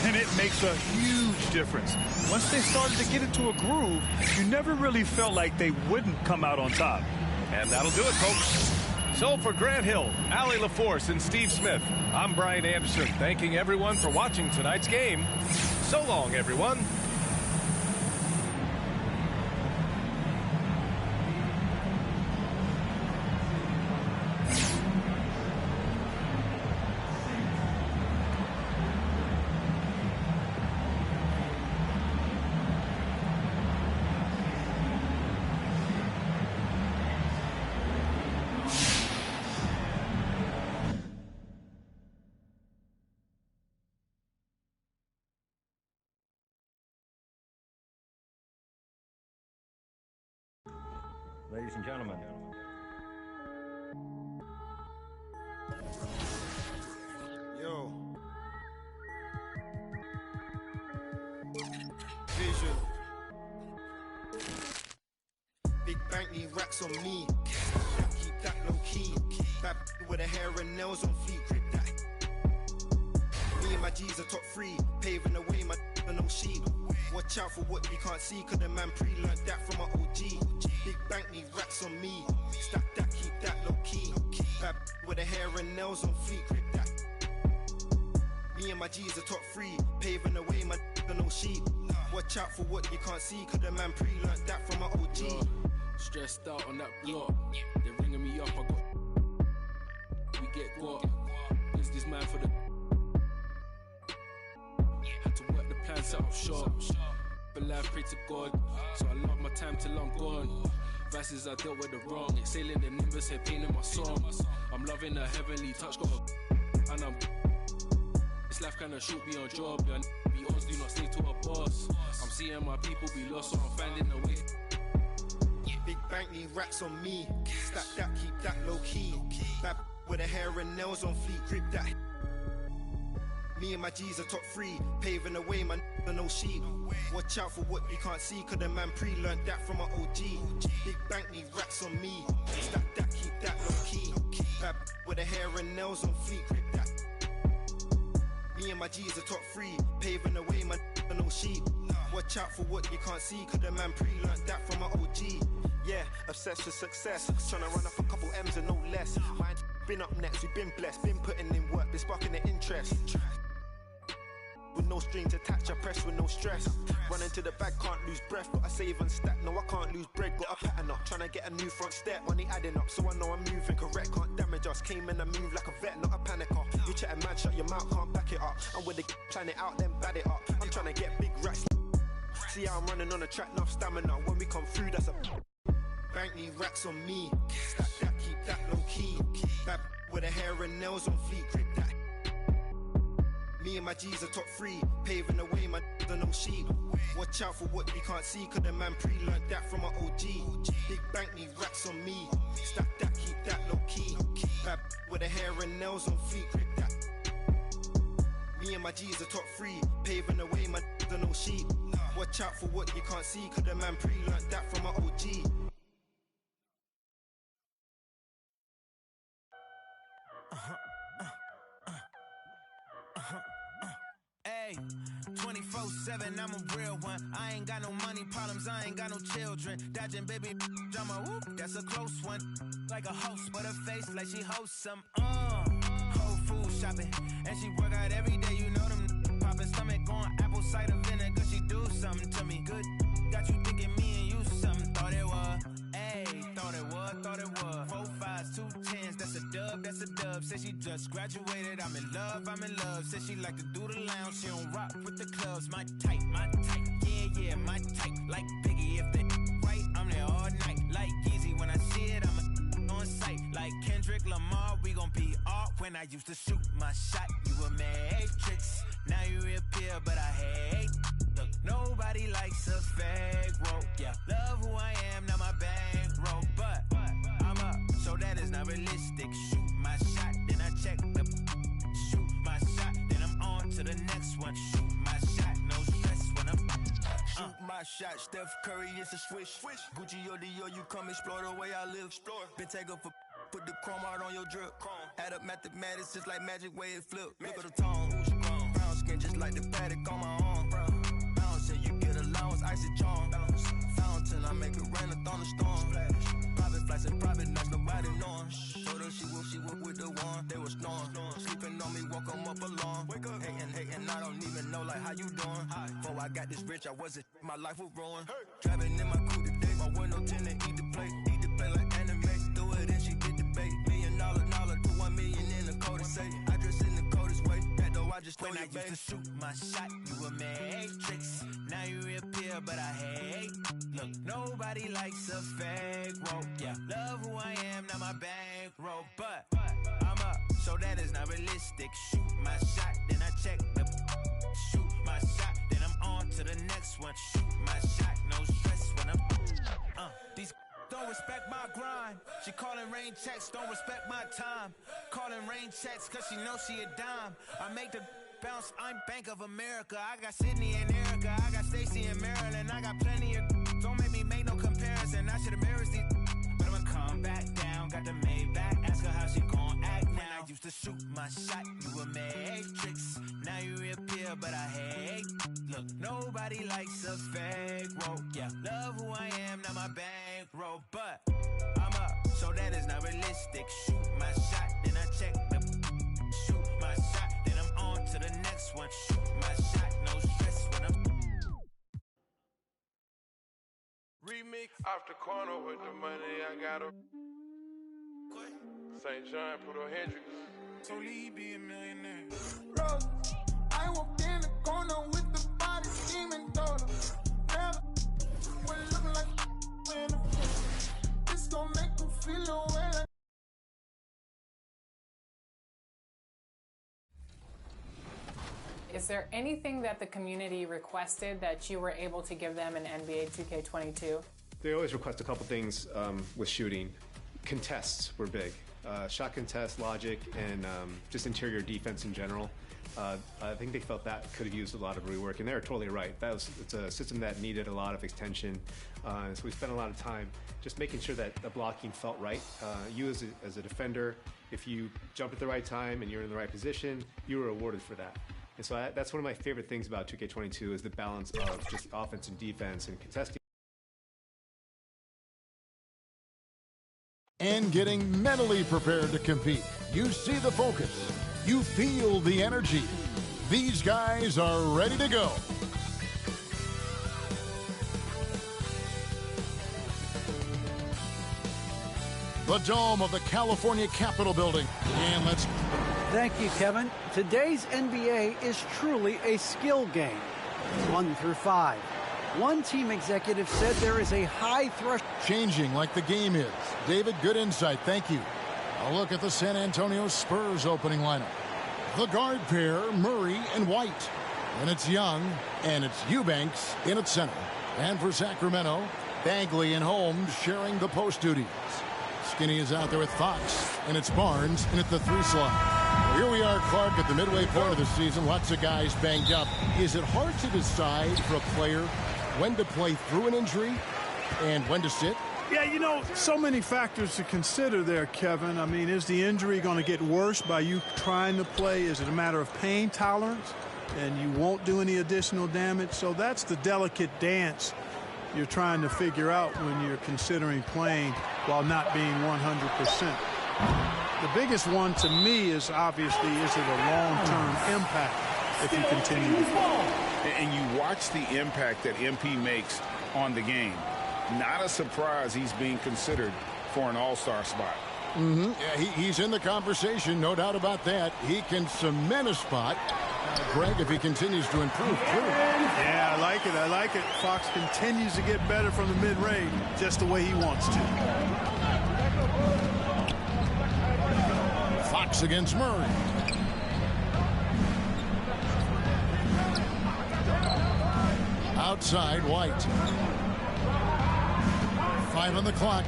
And it makes a huge difference. Once they started to get into a groove, you never really felt like they wouldn't come out on top. And that'll do it, folks. So for Grant Hill, Allie LaForce, and Steve Smith, I'm Brian Anderson, thanking everyone for watching tonight's game. So long, everyone. Ladies and gentlemen. Yo. Vision. Big bank need racks on me. Keep that low key. Bad with the hair and nails on fleek. Grip that. Me and my G's are top 3. Paving the way, my no sheet. Watch out for what you can't see, cause the man pre-learned that from my OG. Big bank need racks on me. Stack that, keep that low key. Bad with the hair and nails on fleek. Grip that. Me and my G's are top 3. Paving the way, my no sheet. Watch out for what you can't see, cause the man pre-learned that from my OG. Stressed out on that block. They're ringing me up, I got. We get what? Is this man for the. Had to work the plan, set up shop. But life, pray to God. So I love my time till I'm gone. Vices I dealt with the wrong. Exhaling the nimbus, head pain in my songs. I'm loving a heavenly touch, got a. And I'm. This life kinda shoot me on job. Yeah, be honest, do not stay to a boss. I'm seeing my people be lost, so I'm finding a way. Big bank need racks on me. Stack that, keep that low key. Bad with the hair and nails on fleek. Grip that. Me and my G's are top 3. Paving the way, man, no sheet. Watch out for what you can't see, cause the man pre-learned that from my OG. Big bank need racks on me. Stack that, keep that low key. Bad with the hair and nails on fleek. Grip that. Me and my G's are top 3. Paving the way, man, no sheet. Watch out for what you can't see, cause the man pre-learned that from my OG. Yeah, obsessed with success. Tryna run up a couple M's and no less. Mine been up next, we've been blessed. Been putting in work, been sparking the interest. With no strings attached, I press with no stress. Running to the bag, can't lose breath. Gotta save and stack, no I can't lose bread. Got a pattern up, tryna get a new front step. Money adding up, so I know I'm moving correct. Can't damage us, came in and move like a vet, not a panicker. You chatting man, shut your mouth, can't back it up. I'm with the plan it out, then bad it up. I'm tryna get big racks. See how I'm running on the track, enough stamina. When we come through, that's a bank need racks on me. Stack that, keep that low key. Bad with the hair and nails on fleek. Grip that. Me and my G's are top 3. Paving the way, my no sheet. Watch out for what you can't see, cause the man pre-learned that from my OG. Big bank need racks on me. Stack that, keep that low key. Bad with the hair and nails on fleek. Grip that. Me and my G's are top 3. Paving the way, my no sheet. Watch out for what you can't see, cause the man pre-learned that from my OG. Hey, 24/7, I'm a real one. I ain't got no money problems, I ain't got no children. Dodging baby, I'm a whoop, that's a close one. Like a host, but her face like she hosts some. Whole food shopping, and she work out every day. You know them popping stomach on apple cider vinegar. She do something to just graduated. I'm in love. Said she like to do the lounge. She don't rock with the clubs. My type. Yeah, my type. Like Biggie, if they right, I'm there all night. Like Easy, when I see it, I'm on sight. Like Kendrick Lamar, we gon' be off. When I used to shoot my shot, you a matrix. Now you reappear, but I hate. Look, nobody likes a fake rope. Yeah, love who I am, not my bankroll. But I'm up, so that is not realistic. Shoot my shot, then I check the. Shoot my shot, then I'm on to the next one. Shoot my shot, no stress when I'm. Shoot my shot, Steph Curry, it's a swish. Gucci or Dior, you come explore the way I live. Been taken for. Put the chrome out on your drip. Add up mathematics just like magic way it flip. Look at the tone. Brown skin just like the paddock on my arm. Bouncing, you get allowance, icy charm. Fountain, I make it rain a thunderstorm. Private flights and private nights, nobody knowing. Told her she would with the one. They was snoring. Sleeping on me, woke them up alone. Hating, I don't even know like how you doing. Before I got this rich, I wasn't. My life was ruined. Driving in my coupe today, my window tinted, eat the plate like anime. Do it and she get the bait. $1 million, put 1 million in the code to say. I dress in the coldest way. That though I just When I used to shoot my shot, you a matrix. Now you reappear, but I hate. Look, nobody likes a fake rope. Yeah, love who I am, not my bankroll. But I'm up, so that is not realistic. Shoot my shot, then I check the. Shoot my shot, then I'm on to the next one. Shoot my shot, no stress when I'm. These don't respect my grind. She calling rain checks, don't respect my time. Calling rain checks, cause she knows she a dime. I make the bounce, I'm Bank of America. I got Sydney and Erica, I got Stacy and Maryland. I got plenty of. Don't make me make no comparison. I should embarrass these. But I'ma come back down. Got the Maybach, ask her how she gon' act now. I used to shoot my shot, you a matrix. Now you reappear, but I hate. Look, nobody likes a fake rope. Yeah, love who I am, not my bankroll. But I'm up, so that is not realistic. Shoot my shot, then I check the. Shoot my shot, then I'm on to the next one. Shoot my shot, no stress when I'm. Remix off the corner with the money I got a. St. John, put on Hendrix. So Lee be a millionaire. Rose, I walked in the corner with the body scheming daughter. Never when looking like in the film. This gon' make them feel away like. Is there anything that the community requested that you were able to give them in NBA 2K22? They always request a couple things with shooting. Contests were big. Shot contest, logic, and just interior defense in general. I think they felt that could have used a lot of rework, and they're totally right. It's a system that needed a lot of extension, so we spent a lot of time just making sure that the blocking felt right. You as a defender, if you jump at the right time and you're in the right position, you were rewarded for that. And so that's one of my favorite things about 2K22 is the balance of just offense and defense and contesting. And getting mentally prepared to compete. You see the focus. You feel the energy. These guys are ready to go. The dome of the California Capitol building. And let's... Thank you, Kevin. Today's NBA is truly a skill game. 1 through 5. One team executive said there is a high threshold. Changing like the game is. David, good insight. Thank you. A look at the San Antonio Spurs opening lineup. The guard pair, Murray and White. And it's Young, and it's Eubanks in at center. And for Sacramento, Bagley and Holmes sharing the post duties. Skinny is out there with Fox, and it's Barnes in at the 3 slot. Well, here we are, Clark, at the midway point of the season. Lots of guys banged up. Is it hard to decide for a player when to play through an injury and when to sit? Yeah, you know, so many factors to consider there, Kevin. I mean, is the injury going to get worse by you trying to play? Is it a matter of pain tolerance and you won't do any additional damage? So that's the delicate dance you're trying to figure out when you're considering playing while not being 100%. The biggest one to me is obviously, is it a long-term impact if you continue to play? And you watch the impact that MP makes on the game. Not a surprise he's being considered for an all-star spot. Yeah, he's in the conversation, no doubt about that. He can cement a spot. Greg, if he continues to improve, too. Yeah, I like it. I like it. Fox continues to get better from the mid-range, just the way he wants to. Fox against Murray. Outside, White. 5 on the clock.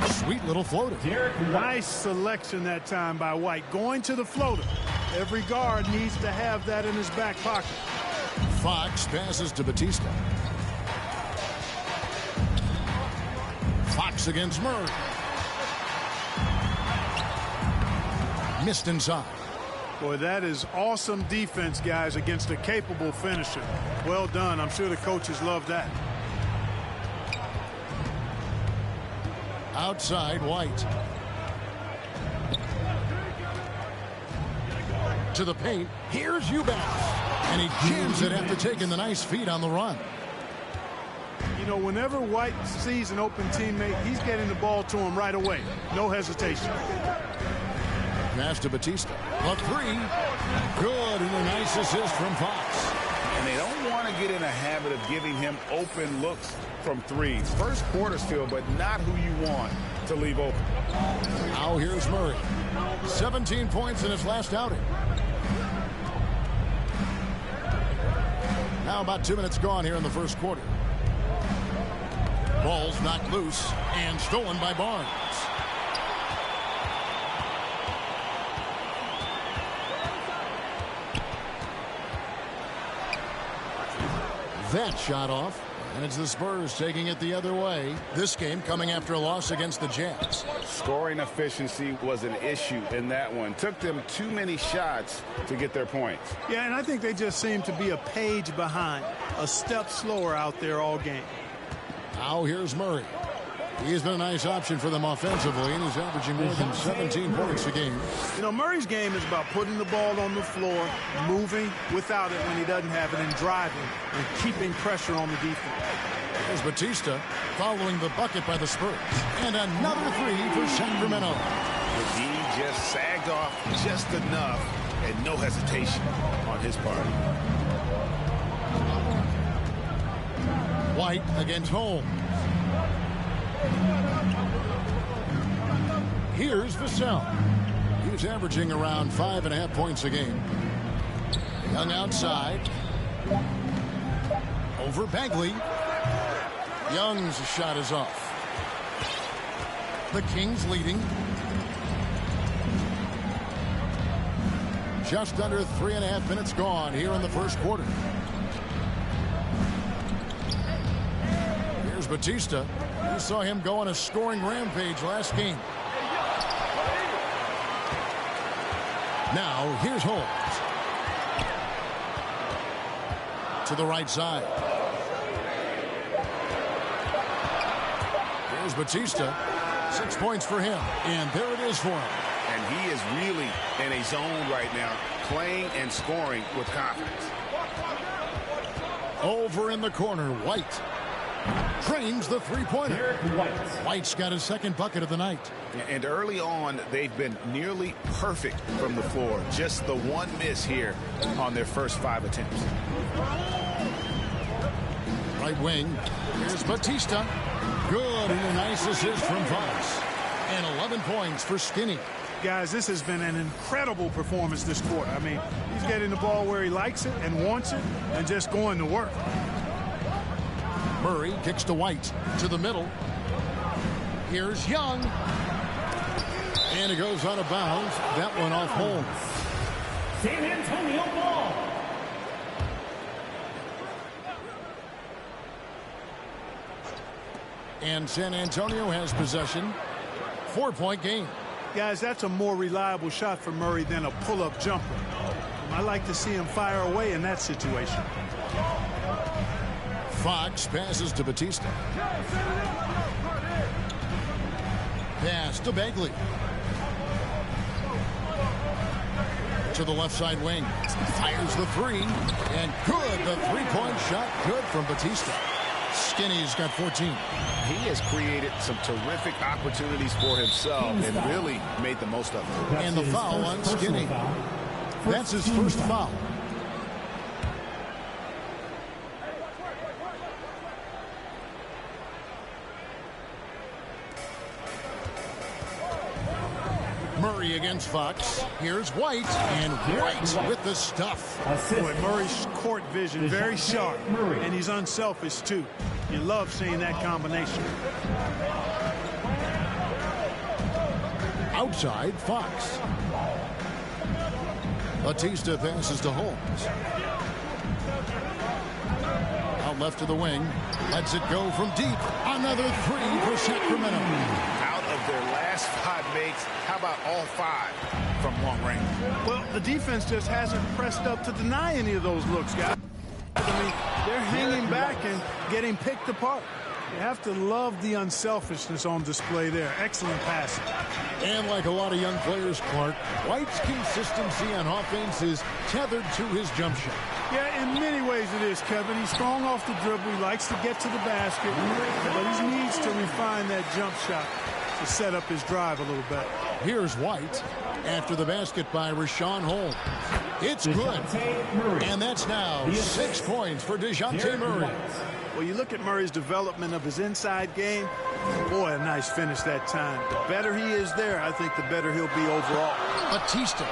Sweet little floater. Nice selection that time by White. Going to the floater. Every guard needs to have that in his back pocket. Fox passes to Batista. Fox against Murray. Missed inside. Boy, that is awesome defense, guys, against a capable finisher. Well done. I'm sure the coaches love that. Outside, White. To the paint. Here's Eubanks. And he jams it after taking the nice feed on the run. You know, whenever White sees an open teammate, he's getting the ball to him right away. No hesitation. Pass to Batista. A three. Good, and a nice assist from Fox. And they don't want to get in a habit of giving him open looks from threes. First quarter still, but not who you want to leave open. Now here's Murray. 17 points in his last outing. Now about 2 minutes gone here in the first quarter. Ball's knocked loose and stolen by Barnes. That shot off, and it's the Spurs taking it the other way. This game coming after a loss against the Jazz. Scoring efficiency was an issue in that one. Took them too many shots to get their points. Yeah, and I think they just seem to be a page behind, a step slower out there all game. Now here's Murray. He's been a nice option for them offensively, and he's averaging more than 17 points a game. You know, Murray's game is about putting the ball on the floor, moving without it when he doesn't have it, and driving and keeping pressure on the defense. There's Batista following the bucket by the Spurs. And another three for Sacramento. The D just sagged off just enough, and no hesitation on his part. White against Holmes. Here's Vassell. He's averaging around 5.5 points a game. Young outside. Over Bagley. Young's shot is off. The Kings leading. Just under 3.5 minutes gone here in the first quarter. Here's Batista. You saw him go on a scoring rampage last game. Now, here's Holmes. To the right side. Here's Batista. 6 points for him. And there it is for him. And he is really in a zone right now, playing and scoring with confidence. Over in the corner, White. Trains the three-pointer. White's got his second bucket of the night. And early on, they've been nearly perfect from the floor. Just the one miss here on their first 5 attempts. Right wing. Here's Batista. Good, and a nice assist from Fox. And 11 points for Skinny. Guys, this has been an incredible performance this quarter. I mean, he's getting the ball where he likes it and wants it and just going to work. Murray kicks to White. To the middle. Here's Young. And it goes out of bounds. That one off Holmes. San Antonio ball. And San Antonio has possession. 4-point game. Guys, that's a more reliable shot for Murray than a pull-up jumper. I like to see him fire away in that situation. Fox passes to Batista. Pass to Bagley. To the left side wing. Fires the three. And good. The three-point shot. Good from Batista. Skinny's got 14. He has created some terrific opportunities for himself and really made the most of it. And the foul on Skinny. That's his first foul. Murray against Fox. Here's White, and White with the stuff. Boy, Murray's court vision very sharp, and he's unselfish too. You love seeing that combination. Outside, Fox. Batista passes to Holmes. Out left to the wing. Lets it go from deep. Another three for Sacramento. Out of their last 5 makes, how about all 5 from long range? Well, the defense just hasn't pressed up to deny any of those looks, guys. I mean, they're hanging back and getting picked apart. You have to love the unselfishness on display there. Excellent passing. And like a lot of young players, Clark, White's consistency on offense is tethered to his jump shot. Yeah, in many ways it is, Kevin. He's strong off the dribble. He likes to get to the basket, but he needs to refine that jump shot to set up his drive a little better. Here's White after the basket by Rashawn Holmes. It's good. And that's now 6 points for DeJounte Murray. Well, you look at Murray's development of his inside game. Boy, a nice finish that time. The better he is there, I think the better he'll be overall. Batista,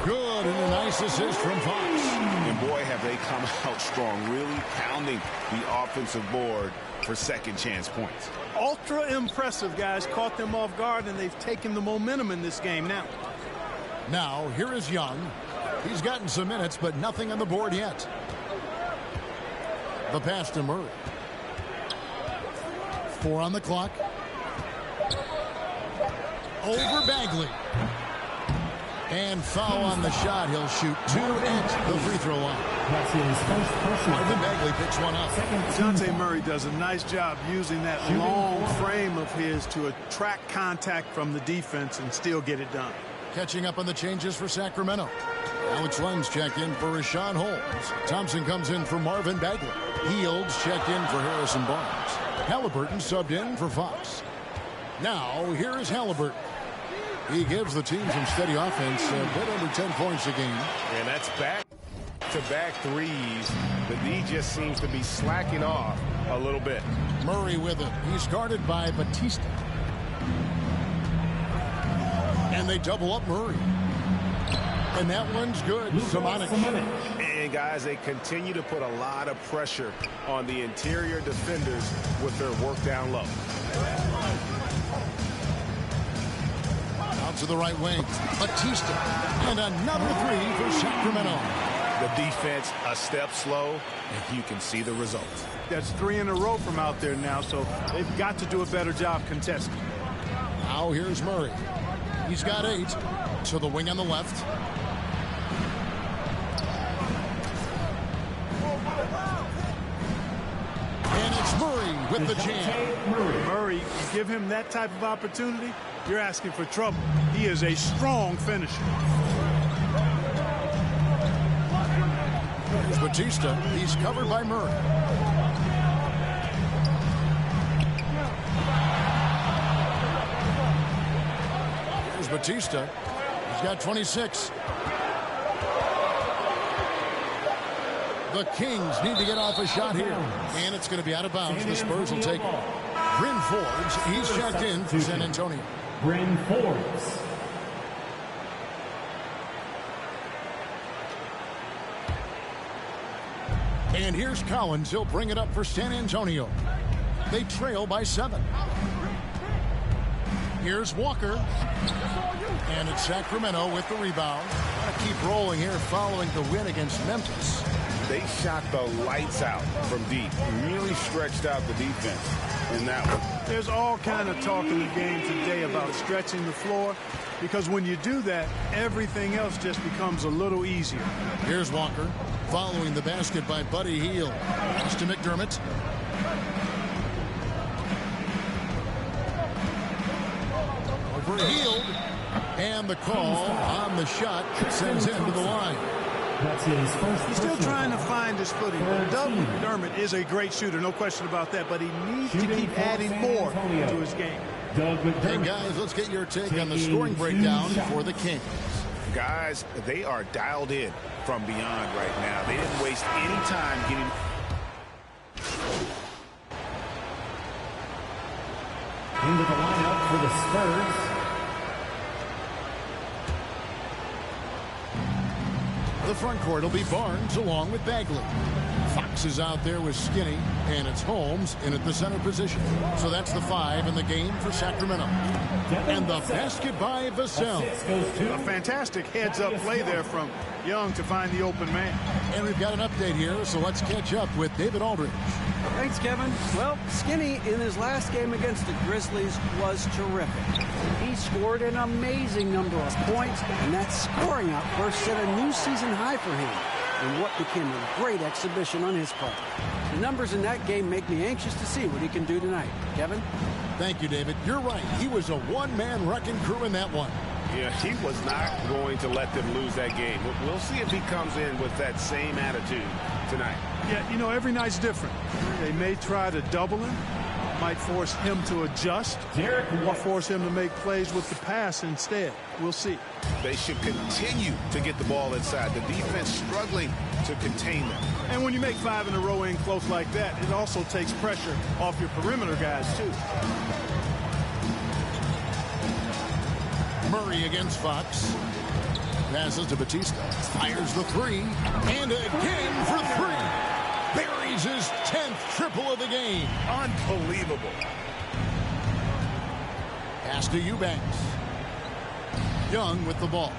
good, and a nice assist from Fox. And boy, have they come out strong, really pounding the offensive board for second chance points. Ultra impressive, guys. Caught them off guard, and they've taken the momentum in this game now. Now, here is Young. He's gotten some minutes, but nothing on the board yet. The pass to Murray. 4 on the clock. Over Bagley. And foul on the shot. He'll shoot 2 at the free throw line. Marvin Bagley picks one up. DeJounte Murray does a nice job using that long frame of his to attract contact from the defense and still get it done. Catching up on the changes for Sacramento. Alex Lenz checked in for Rashawn Holmes. Thompson comes in for Marvin Bagley. Fields checked in for Harrison Barnes. Halliburton subbed in for Fox. Now, here is Halliburton. He gives the team some steady offense, a bit under 10 points a game. And that's back-to-back threes. The D just seems to be slacking off a little bit. Murray with it. He's guarded by Batista. And they double up Murray. And that one's good. Samanic. And guys, they continue to put a lot of pressure on the interior defenders with their work down low. Out to the right wing. Batista. And another three for Sacramento. The defense a step slow, and you can see the results. That's 3 in a row from out there now, so they've got to do a better job contesting. Now here's Murray. He's got 8. To the wing on the left. And it's Murray with the jam. Murray, you give him that type of opportunity, you're asking for trouble. He is a strong finisher. Here's Batista. He's covered by Murray. Here's Batista. He's got 26. The Kings need to get off a shot here. And it's going to be out of bounds. The Spurs will take it. Bryn Forbes, he's checked in for San Antonio. Bryn Forbes. And here's Collins. He'll bring it up for San Antonio. They trail by 7. Here's Walker. And it's Sacramento with the rebound. Gotta keep rolling here following the win against Memphis. They shot the lights out from deep. Really stretched out the defense in that one. There's all kind of talk in the game today about stretching the floor, because when you do that, everything else just becomes a little easier. Here's Walker following the basket by Buddy Hield. Pass to McDermott. Over Hield. And the call on the shot sends him to the line. That's his first. He's still trying to find his footing. Doug McDermott is a great shooter, no question about that, but he needs to keep adding more to his game. Hey, guys, let's get your take on the scoring breakdown for the Kings. Guys, they are dialed in from beyond right now. They didn't waste any time getting... Into the lineup for the Spurs. The front court will be Barnes along with Bagley. Fox is out there with Skinny, and it's Holmes in at the center position. So that's the 5 in the game for Sacramento. And the basket by Vassell. A fantastic heads-up play there from Young to find the open man. And we've got an update here, so let's catch up with David Aldridge. Thanks, Kevin. Well, Skinny in his last game against the Grizzlies was terrific. He scored an amazing number of points, and that scoring outburst set a new season high for him in what became a great exhibition on his part. The numbers in that game make me anxious to see what he can do tonight. Kevin? Thank you, David. You're right. He was a one-man wrecking crew in that one. Yeah, he was not going to let them lose that game. We'll see if he comes in with that same attitude tonight. Yeah, you know, every night's different. They may try to double him, might force him to adjust, or force him to make plays with the pass instead. We'll see. They should continue to get the ball inside. The defense struggling to contain them. And when you make 5 in a row in close like that, it also takes pressure off your perimeter guys, too. Murray against Fox. Passes to Batista. Fires the 3. And again for 3. Buries his 10th triple of the game. Unbelievable. Pass to Eubanks. Young with the ball.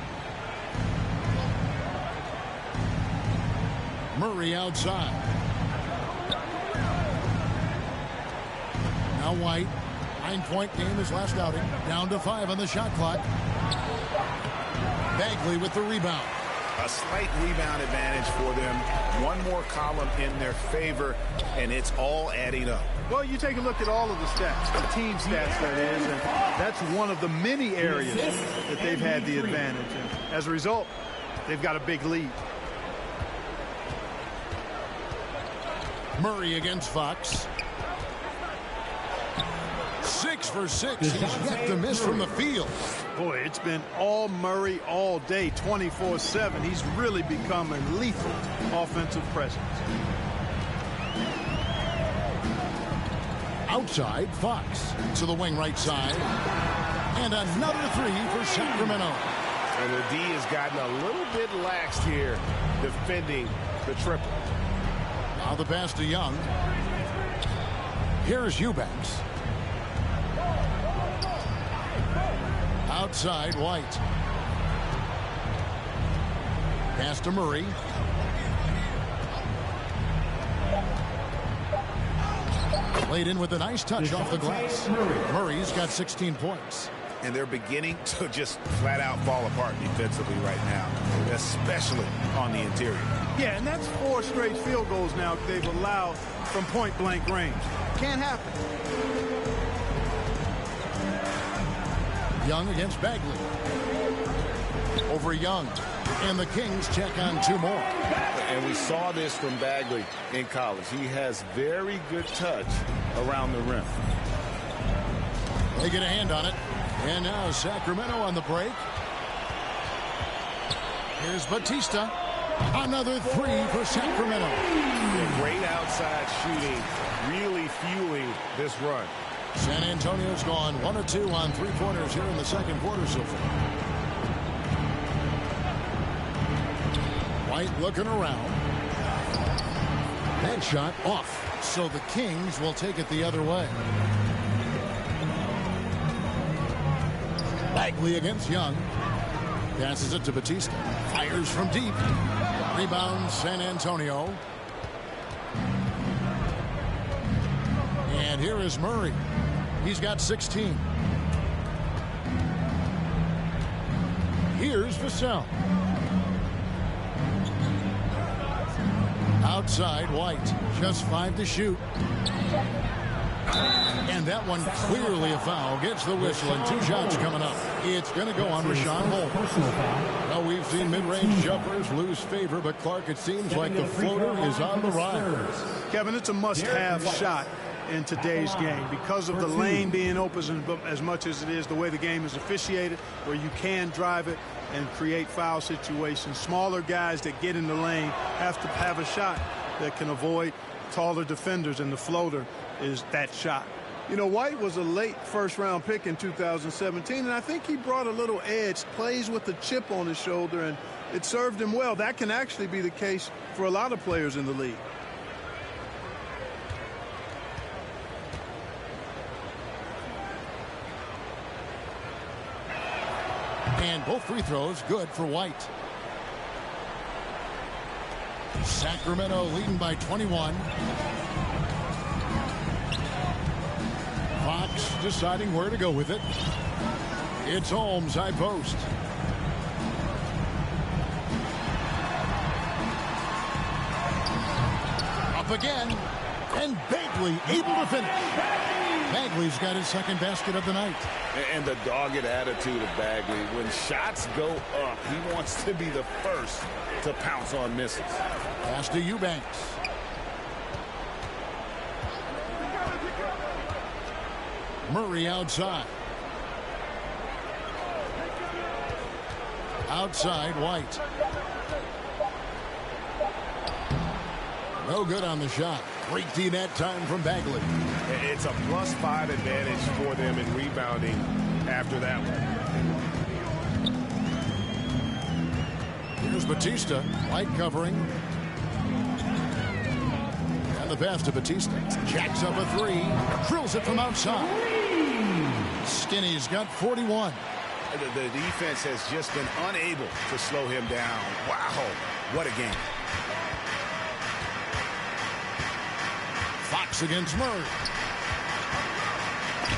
Murray outside. Now White. 9-point game his last outing. Down to 5 on the shot clock. Bagley with the rebound. A slight rebound advantage for them. One more column in their favor, and it's all adding up. Well, you take a look at all of the stats, the team stats, that is, and that's one of the many areas that they've had the advantage. And as a result, they've got a big lead. Murray against Fox. 6 for 6. He's yet to miss from the field. Boy, it's been all Murray all day, 24/7. He's really become a lethal offensive presence. Outside, Fox to the wing right side. And another 3 for Sacramento. And the D has gotten a little bit laxed here defending the triple. Now the pass to Young. Here's Eubanks. Outside, White. Pass to Murray. Played in with a nice touch off the glass. Murray's got 16 points. And they're beginning to just flat out fall apart defensively right now, especially on the interior. Yeah, and that's 4 straight field goals now they've allowed from point-blank range. Can't happen. Young against Bagley. Over Young. And the Kings check on 2 more. And we saw this from Bagley in college. He has very good touch around the rim. They get a hand on it. And now Sacramento on the break. Here's Batista. Another 3 for Sacramento. Great outside shooting, really fueling this run. San Antonio's gone 1 of 2 on 3-pointers here in the second quarter so far. White looking around. That shot off. So the Kings will take it the other way. Bagley against Young. Passes it to Batista. Fires from deep. Rebound San Antonio. And here is Murray. He's got 16. Here's Vassell. Outside, White. Just 5 to shoot. And that one clearly a foul. Gets the whistle and 2 shots coming up. It's going to go on Rashawn Holmes. Well, we've seen mid-range jumpers lose favor, but Clark, it seems like the floater is on the rise. Kevin, it's a must-have shot in today's game because of the lane being open as much as it is, the way the game is officiated, where you can drive it and create foul situations. Smaller guys that get in the lane have to have a shot that can avoid taller defenders, and the floater is that shot. You know, White was a late first-round pick in 2017, and I think he brought a little edge, plays with a chip on his shoulder, and it served him well. That can actually be the case for a lot of players in the league. And both free throws good for White. Sacramento leading by 21. Fox deciding where to go with it. It's Holmes, high post. Up again. And Bagley able to finish. Bagley's got his second basket of the night. And the dogged attitude of Bagley. When shots go up, he wants to be the first to pounce on misses. Pass to Eubanks. Murray outside. Outside, White. No good on the shot. Great D that time from Bagley. It's a +5 advantage for them in rebounding after that one. Here's Batista. White covering. And the pass to Batista. Jacks up a 3. Drills it from outside. Skinny's got 41. The defense has just been unable to slow him down. Wow, what a game. Fox against Murray.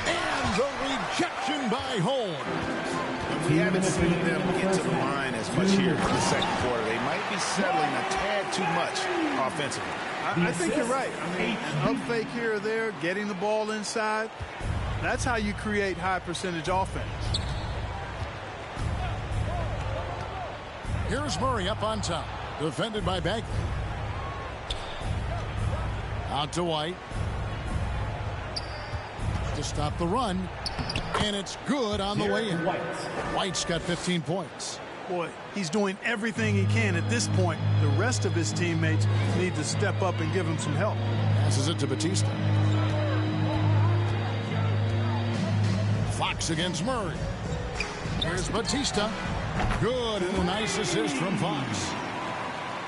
And the rejection by Holmes. We haven't seen them get to the line as much here in the second quarter. They might be settling a tad too much offensively. I think you're right. I mean, an up fake here or there, getting the ball inside. That's how you create high percentage offense. Here's Murray up on top. Defended by Bagley. Out to White. To stop the run. And it's good on the way in. White's got 15 points. Boy, he's doing everything he can at this point. The rest of his teammates need to step up and give him some help. Passes it to Batista. Fox against Murray. Here's Batista. Good and a nice assist from Fox.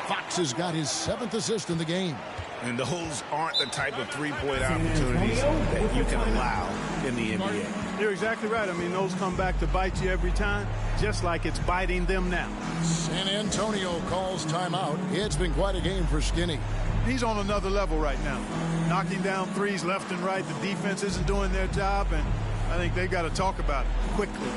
Fox has got his 7th assist in the game. And those aren't the type of three-point opportunities that you can allow in the NBA. You're exactly right. I mean, those come back to bite you every time, just like it's biting them now. San Antonio calls timeout. It's been quite a game for Skinny. He's on another level right now. Knocking down threes left and right. The defense isn't doing their job, and I think they've got to talk about it quickly.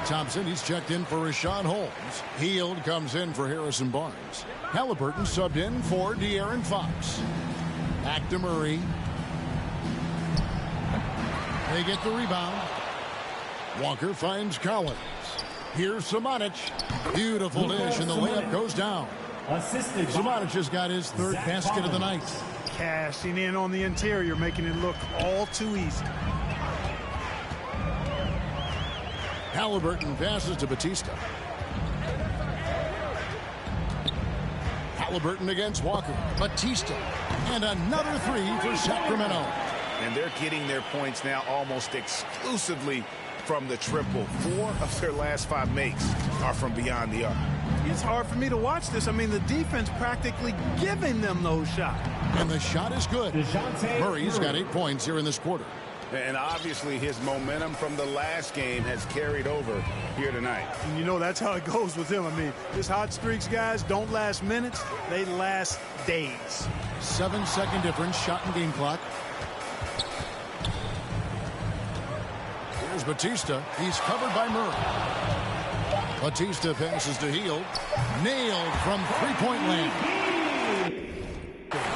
Thompson, he's checked in for Rashawn Holmes. Heald comes in for Harrison Barnes. Halliburton subbed in for De'Aaron Fox. Back to Murray. They get the rebound. Walker finds Collins. Here's Samanic. Beautiful dish, and the layup goes down. Samanic has got his 3rd basket of the night. Cashing in on the interior, making it look all too easy. Halliburton passes to Batista. Halliburton against Walker. Batista. And another three for Sacramento. And they're getting their points now almost exclusively from the triple. 4 of their last 5 makes are from beyond the arc. It's hard for me to watch this. I mean, the defense practically giving them those shots. And the shot is good. Murray's got 8 points here in this quarter. And obviously his momentum from the last game has carried over here tonight. And you know, that's how it goes with him. I mean, his hot streaks, guys, don't last minutes. They last days. 7-second difference, shot and game clock. Here's Batista. He's covered by Murray. Batista passes to Hield. Nailed from three-point land.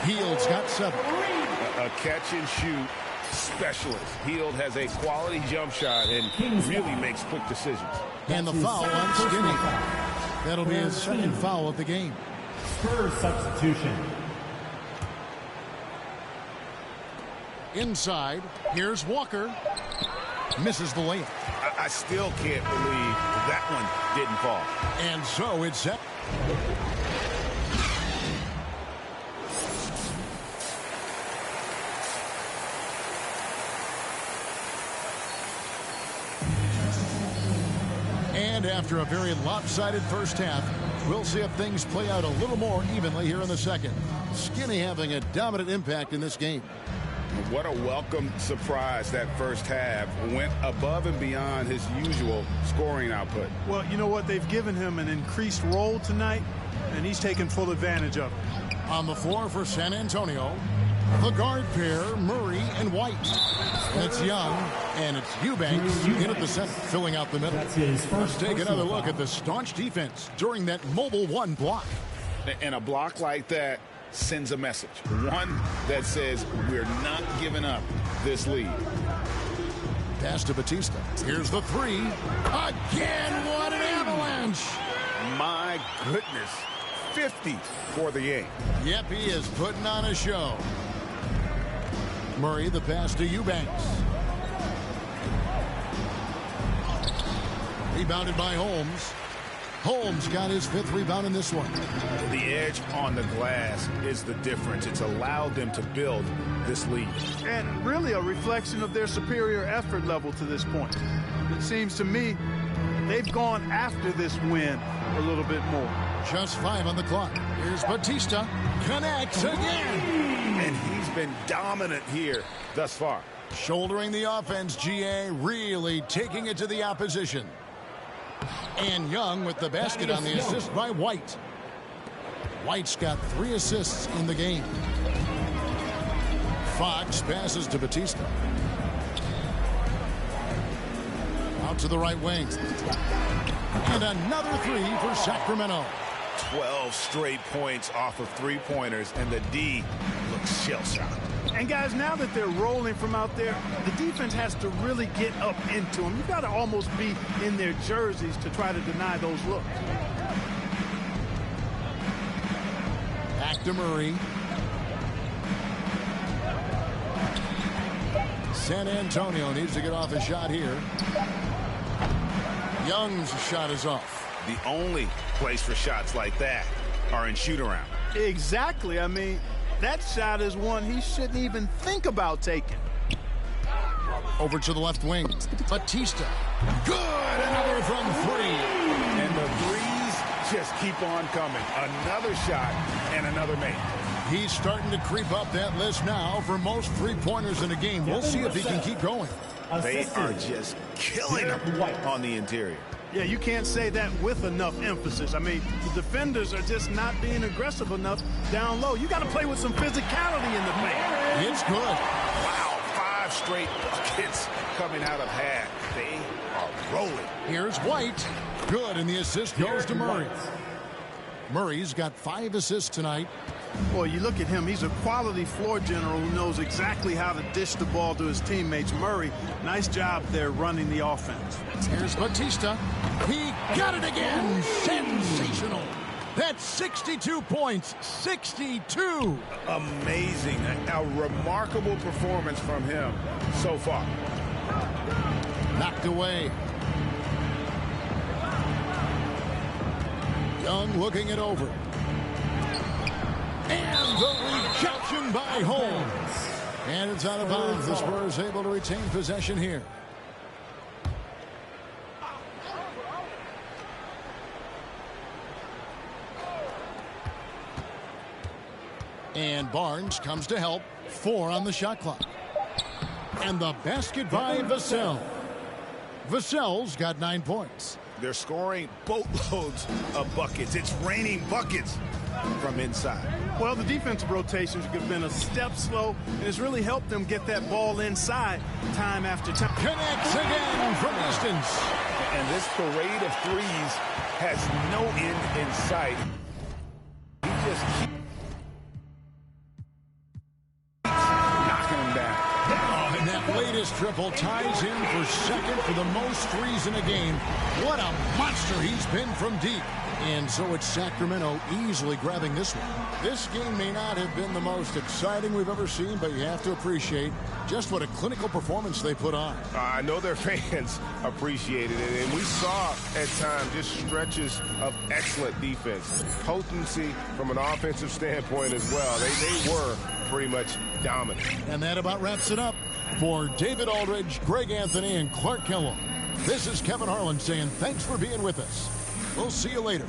Hield's got 7. A catch and shoot specialist. Hield has a quality jump shot and really makes quick decisions. And the foul on Skinny. That'll be his second foul of the game. Spurs substitution. Inside, here's Walker. Misses the layup. I still can't believe that one didn't fall. And so it's set. And after a very lopsided first half, we'll see if things play out a little more evenly here in the second. Skinny having a dominant impact in this game. What a welcome surprise that first half. Went above and beyond his usual scoring output. Well, you know what? They've given him an increased role tonight, and he's taken full advantage of it. On the floor for San Antonio, the guard pair, Murray and White. It's Young, and it's Eubanks in at the center, filling out the middle. Let's take another look at the staunch defense during that mobile 1 block. And a block like that sends a message. One that says we're not giving up this lead. Pass to Batista. Here's the 3. Again, what an avalanche. My goodness. 50 for the game. Yep, he is putting on a show. Murray, the pass to Eubanks. Rebounded by Holmes. Holmes got his 5th rebound in this one. The edge on the glass is the difference. It's allowed them to build this lead. And really a reflection of their superior effort level to this point. It seems to me they've gone after this win a little bit more. Just 5 on the clock. Here's Batista. Connects again. And he's been dominant here thus far. Shouldering the offense, GA, really taking it to the opposition. And Young with the basket on the assist by White. White's got 3 assists in the game. Fox passes to Batista. Out to the right wing. And another 3 for Sacramento. 12 straight points off of 3-pointers, and the D looks shell-shocked. And guys, now that they're rolling from out there, the defense has to really get up into them. You've got to almost be in their jerseys to try to deny those looks. Back to Murray. San Antonio needs to get off a shot here. Young's shot is off. The only place for shots like that are in shoot-around. Exactly. I mean, that shot is one he shouldn't even think about taking. Over to the left wing. Batista. Good. Another from 3. And the threes just keep on coming. Another shot and another make. He's starting to creep up that list now for most 3-pointers in a game. We'll see if he can keep going. They are just killing him on the interior. Yeah, you can't say that with enough emphasis. I mean, the defenders are just not being aggressive enough down low. You got to play with some physicality in the paint. It's good. Wow, 5 straight buckets coming out of half. They are rolling. Here's White. Good, and the assist goes to Murray. Murray's got 5 assists tonight. Boy, you look at him. He's a quality floor general who knows exactly how to dish the ball to his teammates. Murray, nice job there running the offense. Here's Batista. He got it again. Sensational. That's 62 points. 62. Amazing. A remarkable performance from him so far. Knocked away. Young looking it over. And the rejection by Holmes. And it's out of bounds. The Spurs able to retain possession here. And Barnes comes to help. 4 on the shot clock. And the basket by Vassell. Vassell's got 9 points. They're scoring boatloads of buckets. It's raining buckets from inside. Well, the defensive rotations have been a step slow, and it's really helped them get that ball inside time after time. Connects again from distance. And this parade of threes has no end in sight. He just keeps knocking them down. Oh, and that latest triple ties him for second for the most threes in a game. What a monster he's been from deep. And so it's Sacramento easily grabbing this one. This game may not have been the most exciting we've ever seen, but you have to appreciate just what a clinical performance they put on. I know their fans appreciated it, and we saw at times just stretches of excellent defense. Potency from an offensive standpoint as well. They were pretty much dominant. And that about wraps it up. For David Aldridge, Greg Anthony, and Clark Kellogg, this is Kevin Harlan saying thanks for being with us. We'll see you later.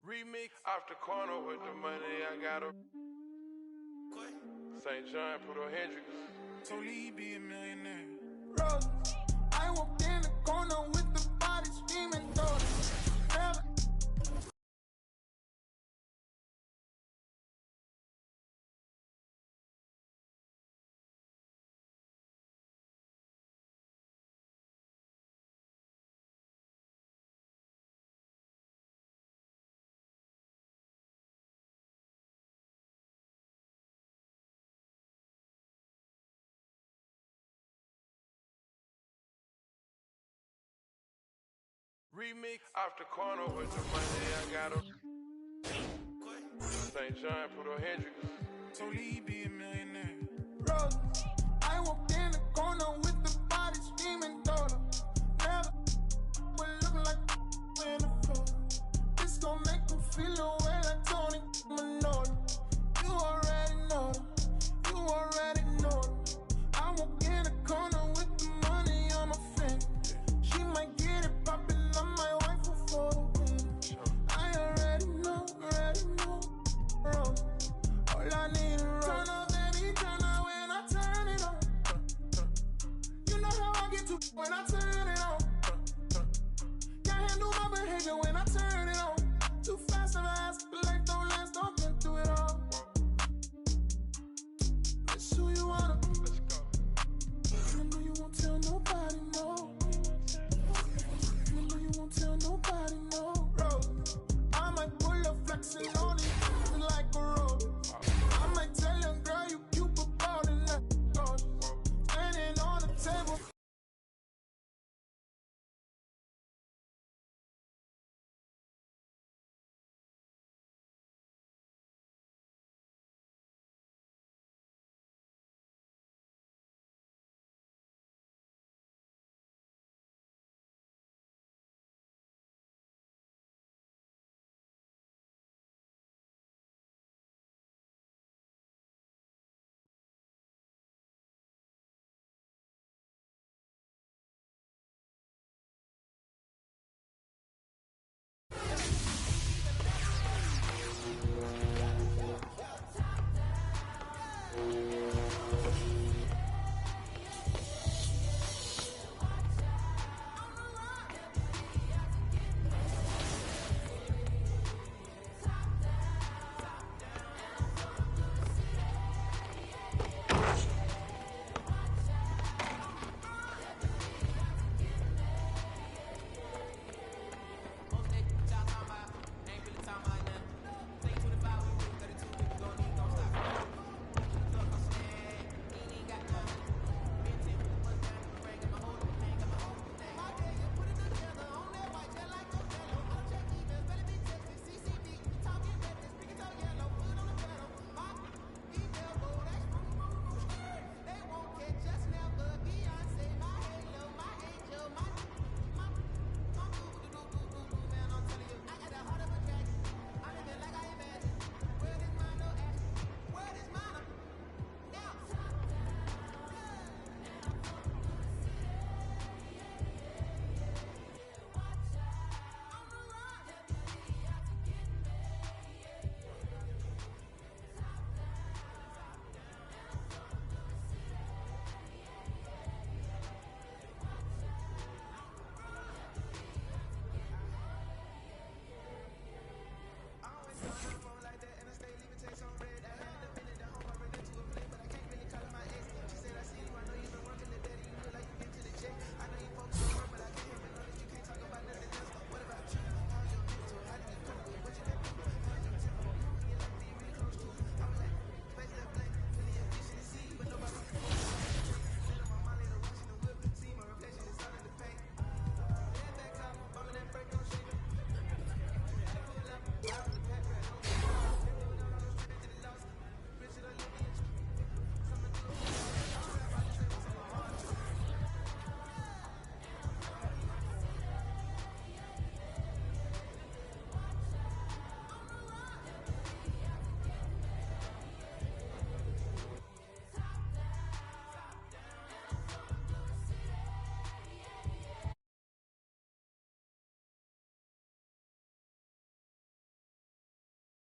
Remix off the corner with the money I got up. St. John, put on Hendrix. So Lee be a millionaire. Rose, I walked in the corner with the body screaming, daughter. Never. Remix off the corner with the money I got up. St. John, put on Hendrix. So Lee be a millionaire. Rose, I walked in the corner with the body screaming, daughter. Never will look like in the floor. This gon' make them feel the way like Tony Manolo. You already know them. You already know them. I walk in the corner with the money on my finger. She might get it poppin'. My wife will for the win. I already know, bro. All I need is turn up, baby, turn up when I turn it on. You know how I get to when I turn